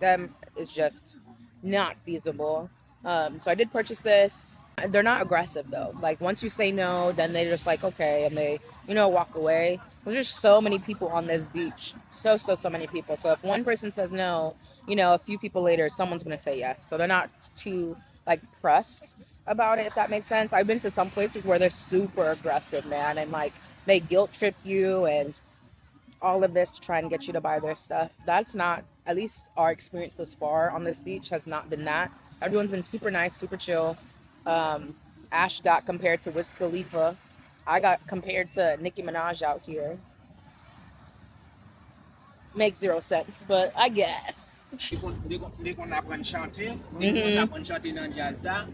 them, it's just not feasible. So I did purchase this. They're not aggressive though. Like once you say no, then they just like, okay, and they, you know, walk away. There's just so many people on this beach. So many people. So if one person says no, you know, a few people later, someone's going to say yes. So they're not too like pressed about it, if that makes sense. I've been to some places where they're super aggressive, man. And like they guilt trip you and all of this to try and get you to buy their stuff. That's not, at least our experience thus far on this beach has not been that. Everyone's been super nice, super chill. Ash got compared to Wiz Khalifa. I got compared to Nicki Minaj out here. Makes zero sense, but I guess. Dès qu'on apprend à chanter, dès qu'on apprend à chanter dans le jazz là,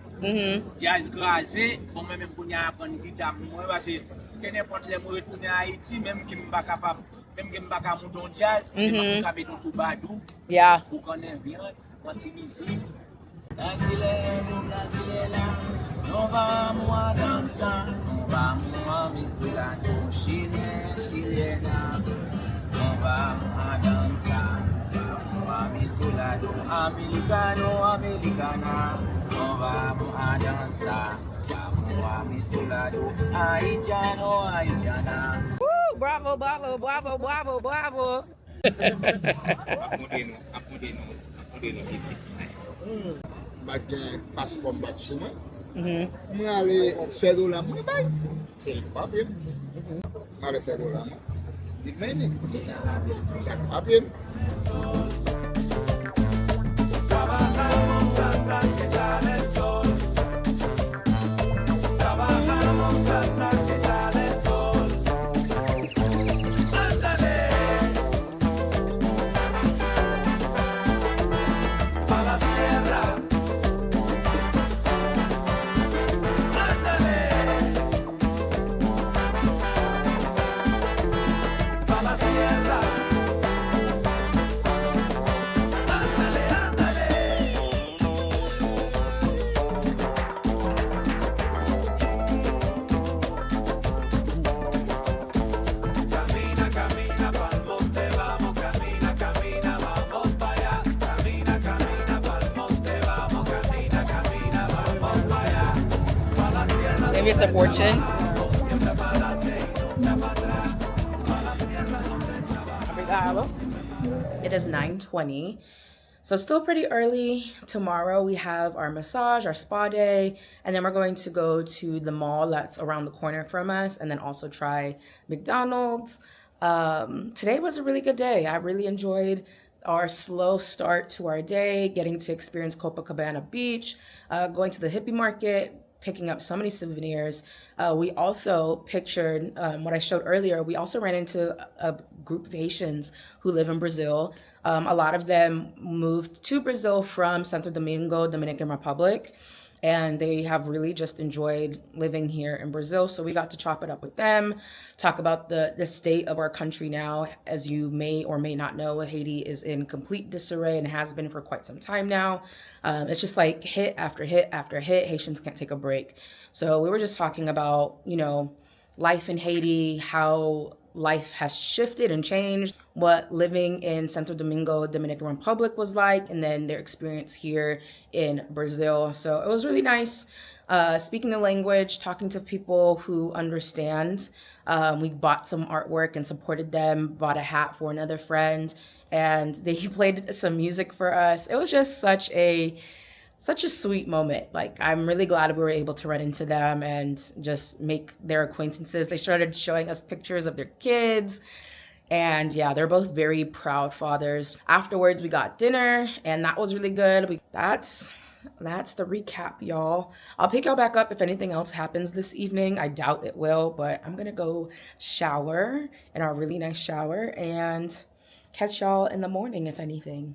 jazz grasé, bon même qu'on y apprend guitare, moi parce que n'importe les moi retourner à Haïti, même qui me pas capable, même qui me pas capable monter jazz, même pas capable tout badou. Yeah. Vous connaissez bien, anti musique. Brasileira, não vamos dançar, não vamos misturar com chilena, não vamos dançar, vamos misturar com americana, não vamos dançar, vamos misturar com haitiana. Bravo, bravo, bravo, bravo, bravo. Bagen passeport back souma. Mwen ale cédula mwen bay. C'est papier. Ale cédula. Dit meni. C'est papier. Trabajamos hasta que sale el sol. Trabajamos hasta que sale el sol. Ándale. Pa' la sierra. Ándale. Pa' la sierra. Maybe it's a fortune. It is 9:20. So still pretty early. Tomorrow we have our massage, our spa day, and then we're going to go to the mall that's around the corner from us and then also try McDonald's. Today was a really good day. I really enjoyed our slow start to our day, getting to experience Copacabana Beach, going to the Hippie market, picking up so many souvenirs. We also pictured what I showed earlier. We also ran into a group of Haitians who live in Brazil. A lot of them moved to Brazil from Santo Domingo, Dominican Republic, and they have really just enjoyed living here in Brazil. So we got to chop it up with them, talk about the state of our country now. As you may or may not know, Haiti is in complete disarray and has been for quite some time now. It's just like hit after hit after hit. Haitians can't take a break. So we were just talking about, you know, life in Haiti, how life has shifted and changed, what living in Santo Domingo, Dominican Republic was like, and then their experience here in Brazil. So it was really nice speaking the language, talking to people who understand. We bought some artwork and supported them, bought a hat for another friend, and they played some music for us. It was just such a sweet moment. Like, I'm really glad we were able to run into them and just make their acquaintances. They started showing us pictures of their kids. And yeah, they're both very proud fathers. Afterwards, we got dinner and that was really good. That's the recap, y'all. I'll pick y'all back up if anything else happens this evening. I doubt it will, but I'm gonna go shower in our really nice shower and catch y'all in the morning if anything.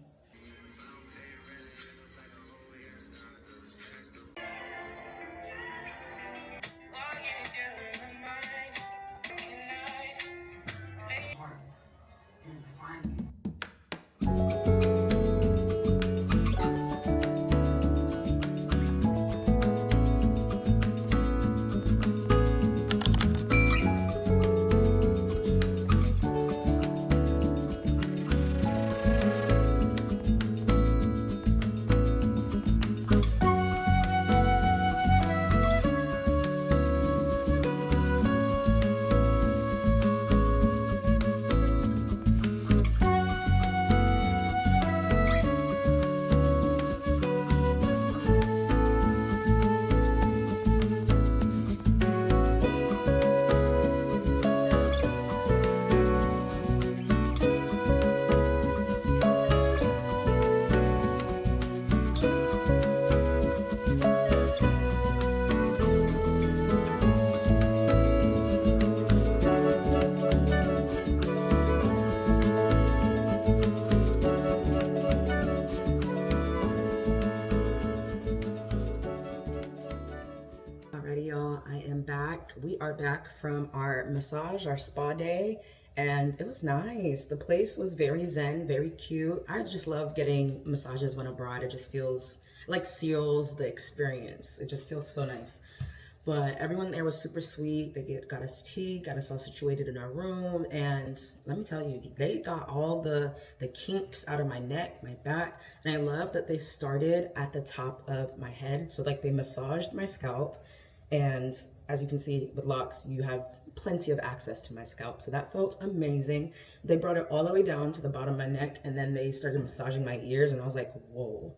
We are back from our massage, our spa day, and it was nice. The place was very zen, very cute. I just love getting massages when abroad. It just feels like seals the experience. It just feels so nice. But everyone there was super sweet. They got us tea, got us all situated in our room, and let me tell you, they got all the kinks out of my neck, my back, and I love that they started at the top of my head. So like they massaged my scalp, and as you can see with locks, you have plenty of access to my scalp. So that felt amazing. They brought it all the way down to the bottom of my neck, and then they started massaging my ears, and I was like, whoa,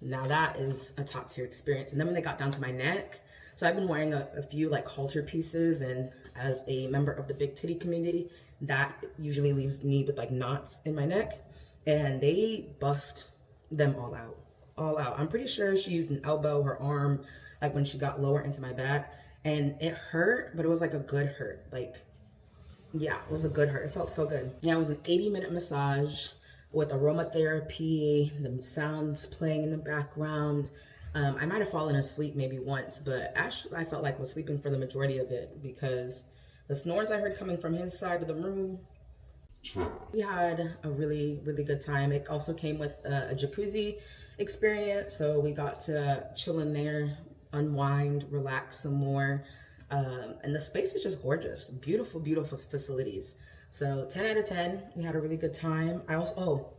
now that is a top tier experience. And then when they got down to my neck, so I've been wearing a few like halter pieces, and as a member of the big titty community, that usually leaves me with like knots in my neck, and they buffed them all out. I'm pretty sure she used an elbow, her arm, like when she got lower into my back. And it hurt, but it was like a good hurt. Like, yeah, it was a good hurt. It felt so good. Yeah, it was an 80-minute massage with aromatherapy, the sounds playing in the background. I might have fallen asleep maybe once, but actually I felt like I was sleeping for the majority of it because the snores I heard coming from his side of the room. We had a really, really good time. It also came with a jacuzzi experience, so we got to chill in there, unwind, relax some more, and the space is just gorgeous. Beautiful, beautiful facilities. So 10 out of 10. We had a really good time. I also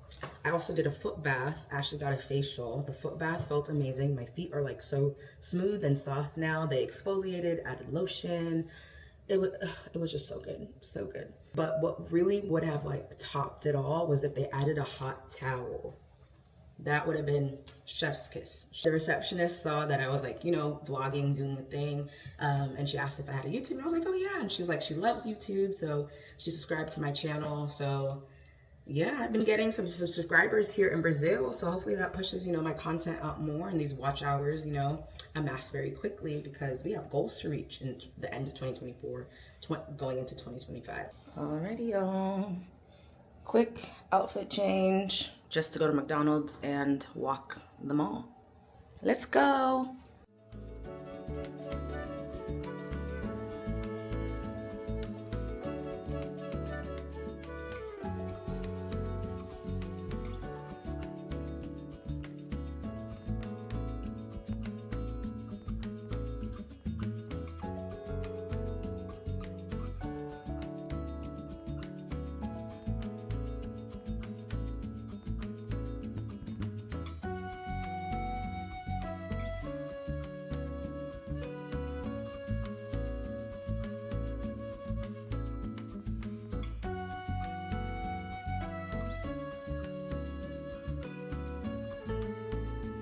did a foot bath. Ashley got a facial. The foot bath felt amazing. My feet are like so smooth and soft now. They exfoliated, added lotion. It was just so good, so good. But what really would have like topped it all was if they added a hot towel. That would have been chef's kiss. The receptionist saw that I was like, you know, vlogging, doing a thing, and she asked if I had a YouTube, and I was like, oh yeah. And she's like, she loves YouTube, so she subscribed to my channel. So yeah, I've been getting some subscribers here in Brazil, so hopefully that pushes, you know, my content up more, and these watch hours, you know, amass very quickly because we have goals to reach in the end of 2024, going into 2025. Alrighty, y'all. Quick outfit change just to go to McDonald's and walk the mall. Let's go.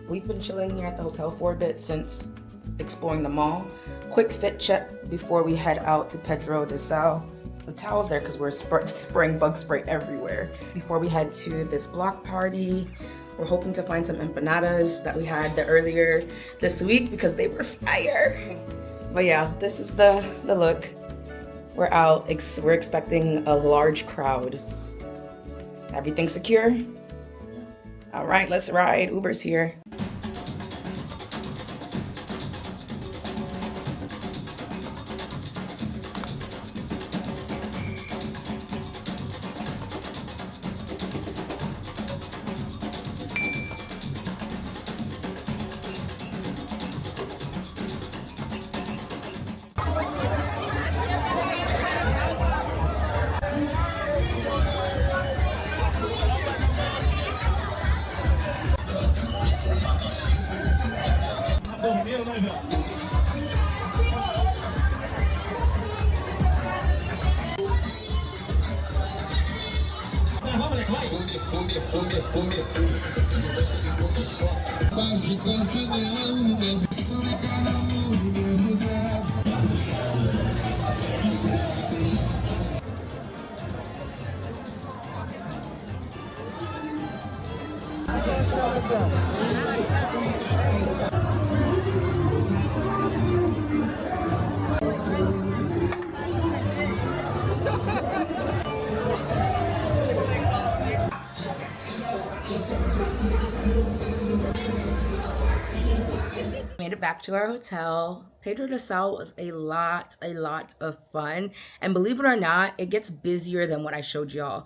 We've been chilling here at the hotel for a bit since exploring the mall. Quick fit check before we head out to Pedro de Sal. The towel's there because we're spraying bug spray everywhere. Before we head to this block party, we're hoping to find some empanadas that we had earlier this week because they were fire. But yeah, this is the look. We're out. We're expecting a large crowd. Everything secure? All right, let's ride. Uber's here. Made it back to our hotel. Pedro de Sal was a lot of fun, and believe it or not, it gets busier than what I showed y'all.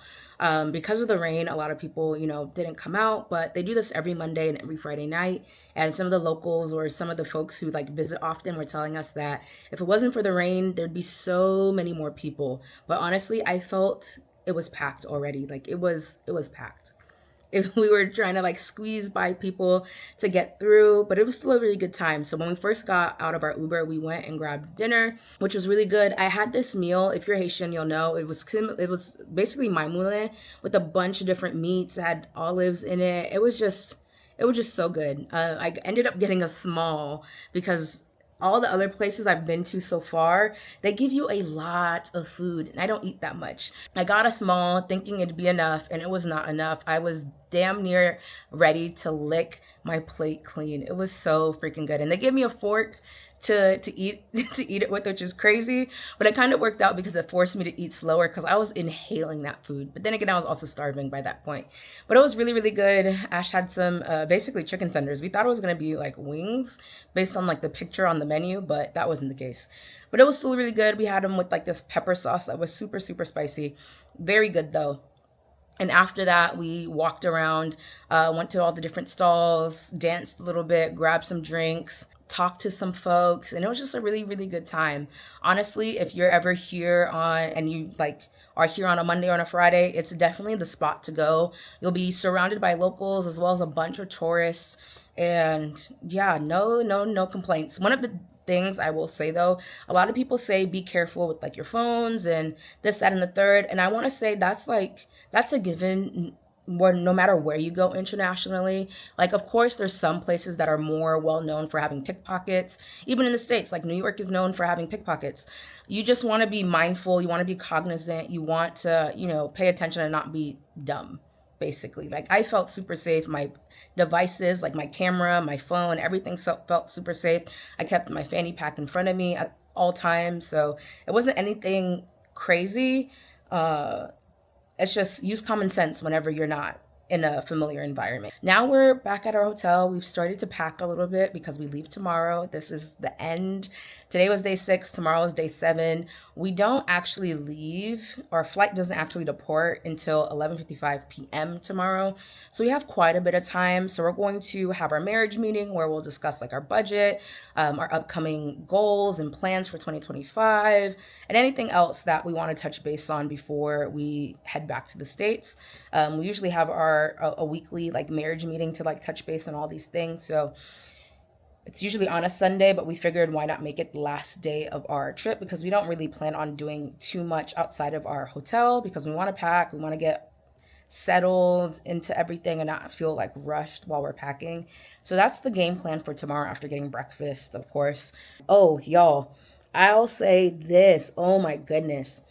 Because of the rain, a lot of people, you know, didn't come out, but they do this every Monday and every Friday night. And some of the locals or some of the folks who like visit often were telling us that if it wasn't for the rain, there'd be so many more people. But honestly, I felt it was packed already. Like it was packed. If we were trying to like squeeze by people to get through, but it was still a really good time. So when we first got out of our Uber, we went and grabbed dinner, which was really good. I had this meal. If you're Haitian, you'll know it was basically maimoule with a bunch of different meats. It had olives in it. It was just so good. I ended up getting a small because all the other places I've been to so far, they give you a lot of food, and I don't eat that much. I got a small thinking it'd be enough, and it was not enough. I was damn near ready to lick my plate clean. It was so freaking good. And they gave me a fork to eat it with, which is crazy, but it kind of worked out because it forced me to eat slower because I was inhaling that food. But then again, I was also starving by that point. But it was really, really good. Ash had some basically chicken tenders. We thought it was gonna be like wings based on like the picture on the menu, but that wasn't the case. But it was still really good. We had them with like this pepper sauce that was super, super spicy. Very good though. And after that, we walked around, went to all the different stalls, danced a little bit, grabbed some drinks. talked to some folks, and it was just a really, really good time. Honestly, if you're ever here and you like are here on a Monday or on a Friday, it's definitely the spot to go. You'll be surrounded by locals as well as a bunch of tourists. And yeah, no complaints. One of the things I will say though, a lot of people say be careful with like your phones and this, that, and the third. And I want to say that's a given where no matter where you go internationally. Like, of course, there's some places that are more well known for having pickpockets. Even in the States, like New York is known for having pickpockets. You just want to be mindful. You want to be cognizant. You want to, pay attention and not be dumb, basically. Like, I felt super safe. My devices, like my camera, my phone, everything felt super safe. I kept my fanny pack in front of me at all times. So it wasn't anything crazy. It's just use common sense whenever you're not in a familiar environment. Now we're back at our hotel. We've started to pack a little bit because we leave tomorrow. This is the end. Today was day 6. Tomorrow is day 7. We don't actually leave. Our flight doesn't actually depart until 11:55 p.m. tomorrow. So we have quite a bit of time. So we're going to have our marriage meeting where we'll discuss like our budget, our upcoming goals and plans for 2025, and anything else that we want to touch base on before we head back to the States. We usually have a weekly like marriage meeting to like touch base on all these things. So it's usually on a Sunday, but we figured why not make it the last day of our trip, because we don't really plan on doing too much outside of our hotel because we want to pack, we want to get settled into everything and not feel like rushed while we're packing. So that's the game plan for tomorrow after getting breakfast, of course. Oh, y'all, I'll say this. Oh my goodness.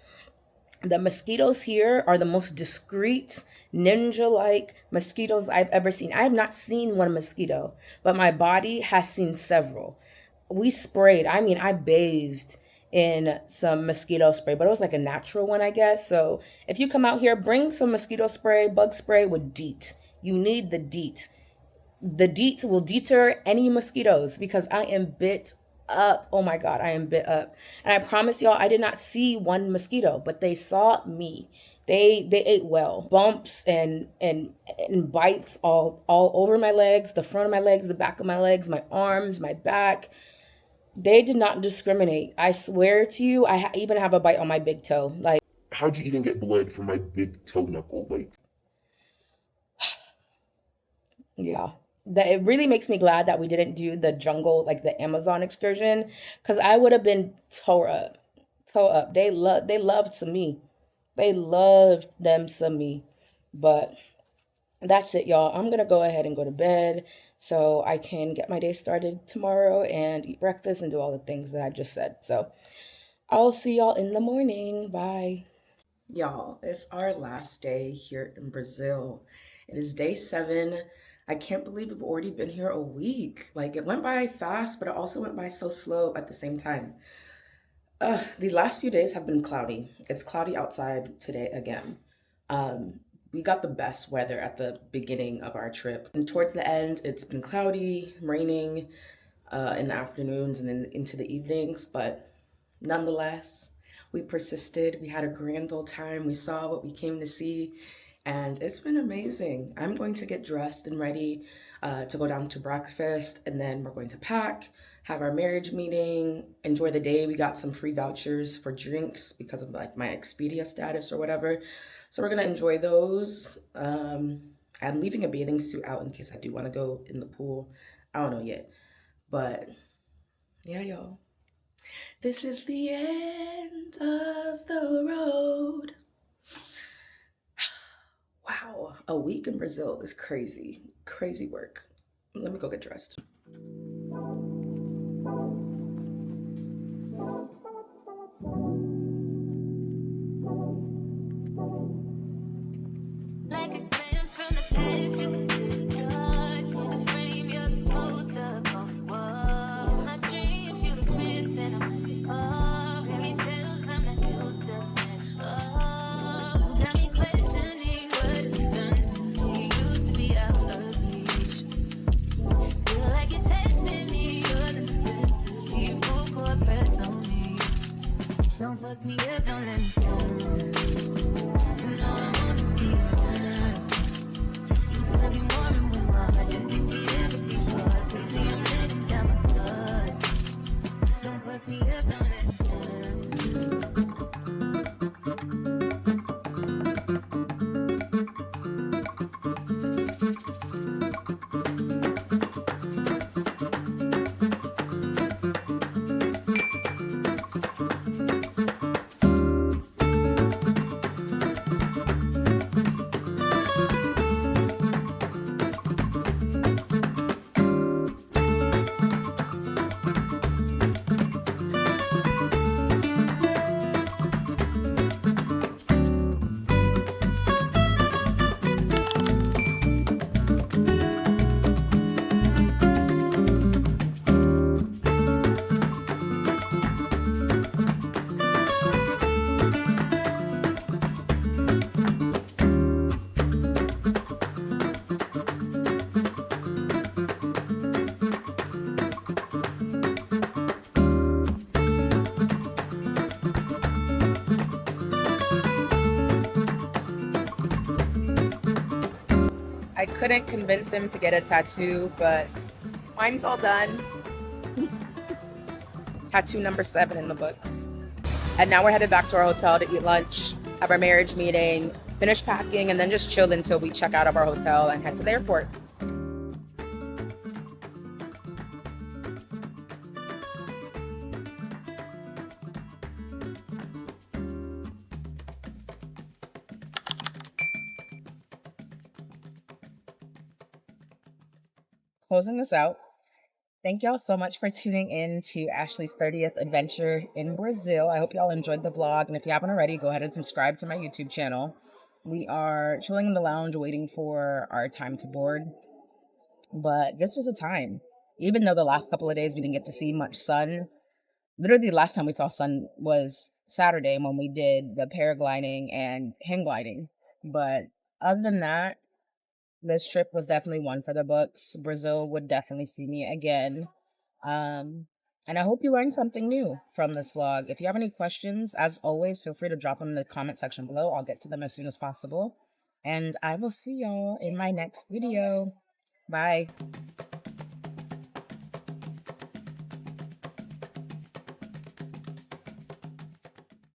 The mosquitoes here are the most discreet, ninja-like mosquitoes I've ever seen. I have not seen one mosquito, but my body has seen several. We sprayed, I bathed in some mosquito spray, but it was like a natural one, I guess. So if you come out here, bring some mosquito spray, bug spray with DEET. You need the DEET. The DEET will deter any mosquitoes because I am bit up. Oh my God, I am bit up. And I promise y'all, I did not see one mosquito, but they saw me. They ate well. Bumps and bites all over my legs, the front of my legs, the back of my legs, my arms, my back. They did not discriminate. I swear to you, I even have a bite on my big toe. Like, how'd you even get blood from my big toe knuckle? Like, yeah. That it really makes me glad that we didn't do the jungle, like the Amazon excursion, because I would have been tore up. They loved some me. They loved them some me. But that's it, y'all. I'm gonna go ahead and go to bed so I can get my day started tomorrow and eat breakfast and do all the things that I just said. So I'll see y'all in the morning. Bye. Y'all, it's our last day here in Brazil. It is day 7. I can't believe we've already been here a week. Like, it went by fast, but it also went by so slow at the same time. These last few days have been cloudy. It's cloudy outside today again. We got the best weather at the beginning of our trip. And towards the end, it's been cloudy, raining in the afternoons and then into the evenings. But nonetheless, we persisted. We had a grand old time. We saw what we came to see. And it's been amazing. I'm going to get dressed and ready to go down to breakfast, and then we're going to pack, have our marriage meeting, enjoy the day. We got some free vouchers for drinks because of like my Expedia status or whatever. So we're gonna enjoy those. I'm leaving a bathing suit out in case I do wanna go in the pool. I don't know yet, but yeah, y'all. This is the end of the road. Wow, a week in Brazil is crazy. Crazy work. Let me go get dressed. Don't fuck me up, don't let me down. You know I wanna be around. You talking more and with my heart. Just think it ever be so hard. Crazy, I'm letting down my guard. couldn't convince him to get a tattoo, but mine's all done. Tattoo number 7 in the books. And now we're headed back to our hotel to eat lunch, have our marriage meeting, finish packing, and then just chill until we check out of our hotel and head to the airport. Closing this out, thank y'all so much for tuning in to Ashley's 30th adventure in Brazil. I hope y'all enjoyed the vlog, and if you haven't already, go ahead and subscribe to my YouTube channel. We are chilling in the lounge waiting for our time to board, but this was a time. Even though the last couple of days we didn't get to see much sun, literally the last time we saw sun was Saturday when we did the paragliding and hang gliding. But other than that, this trip was definitely one for the books. Brazil would definitely see me again. And I hope you learned something new from this vlog. If you have any questions, as always, feel free to drop them in the comment section below. I'll get to them as soon as possible. And I will see y'all in my next video. Bye.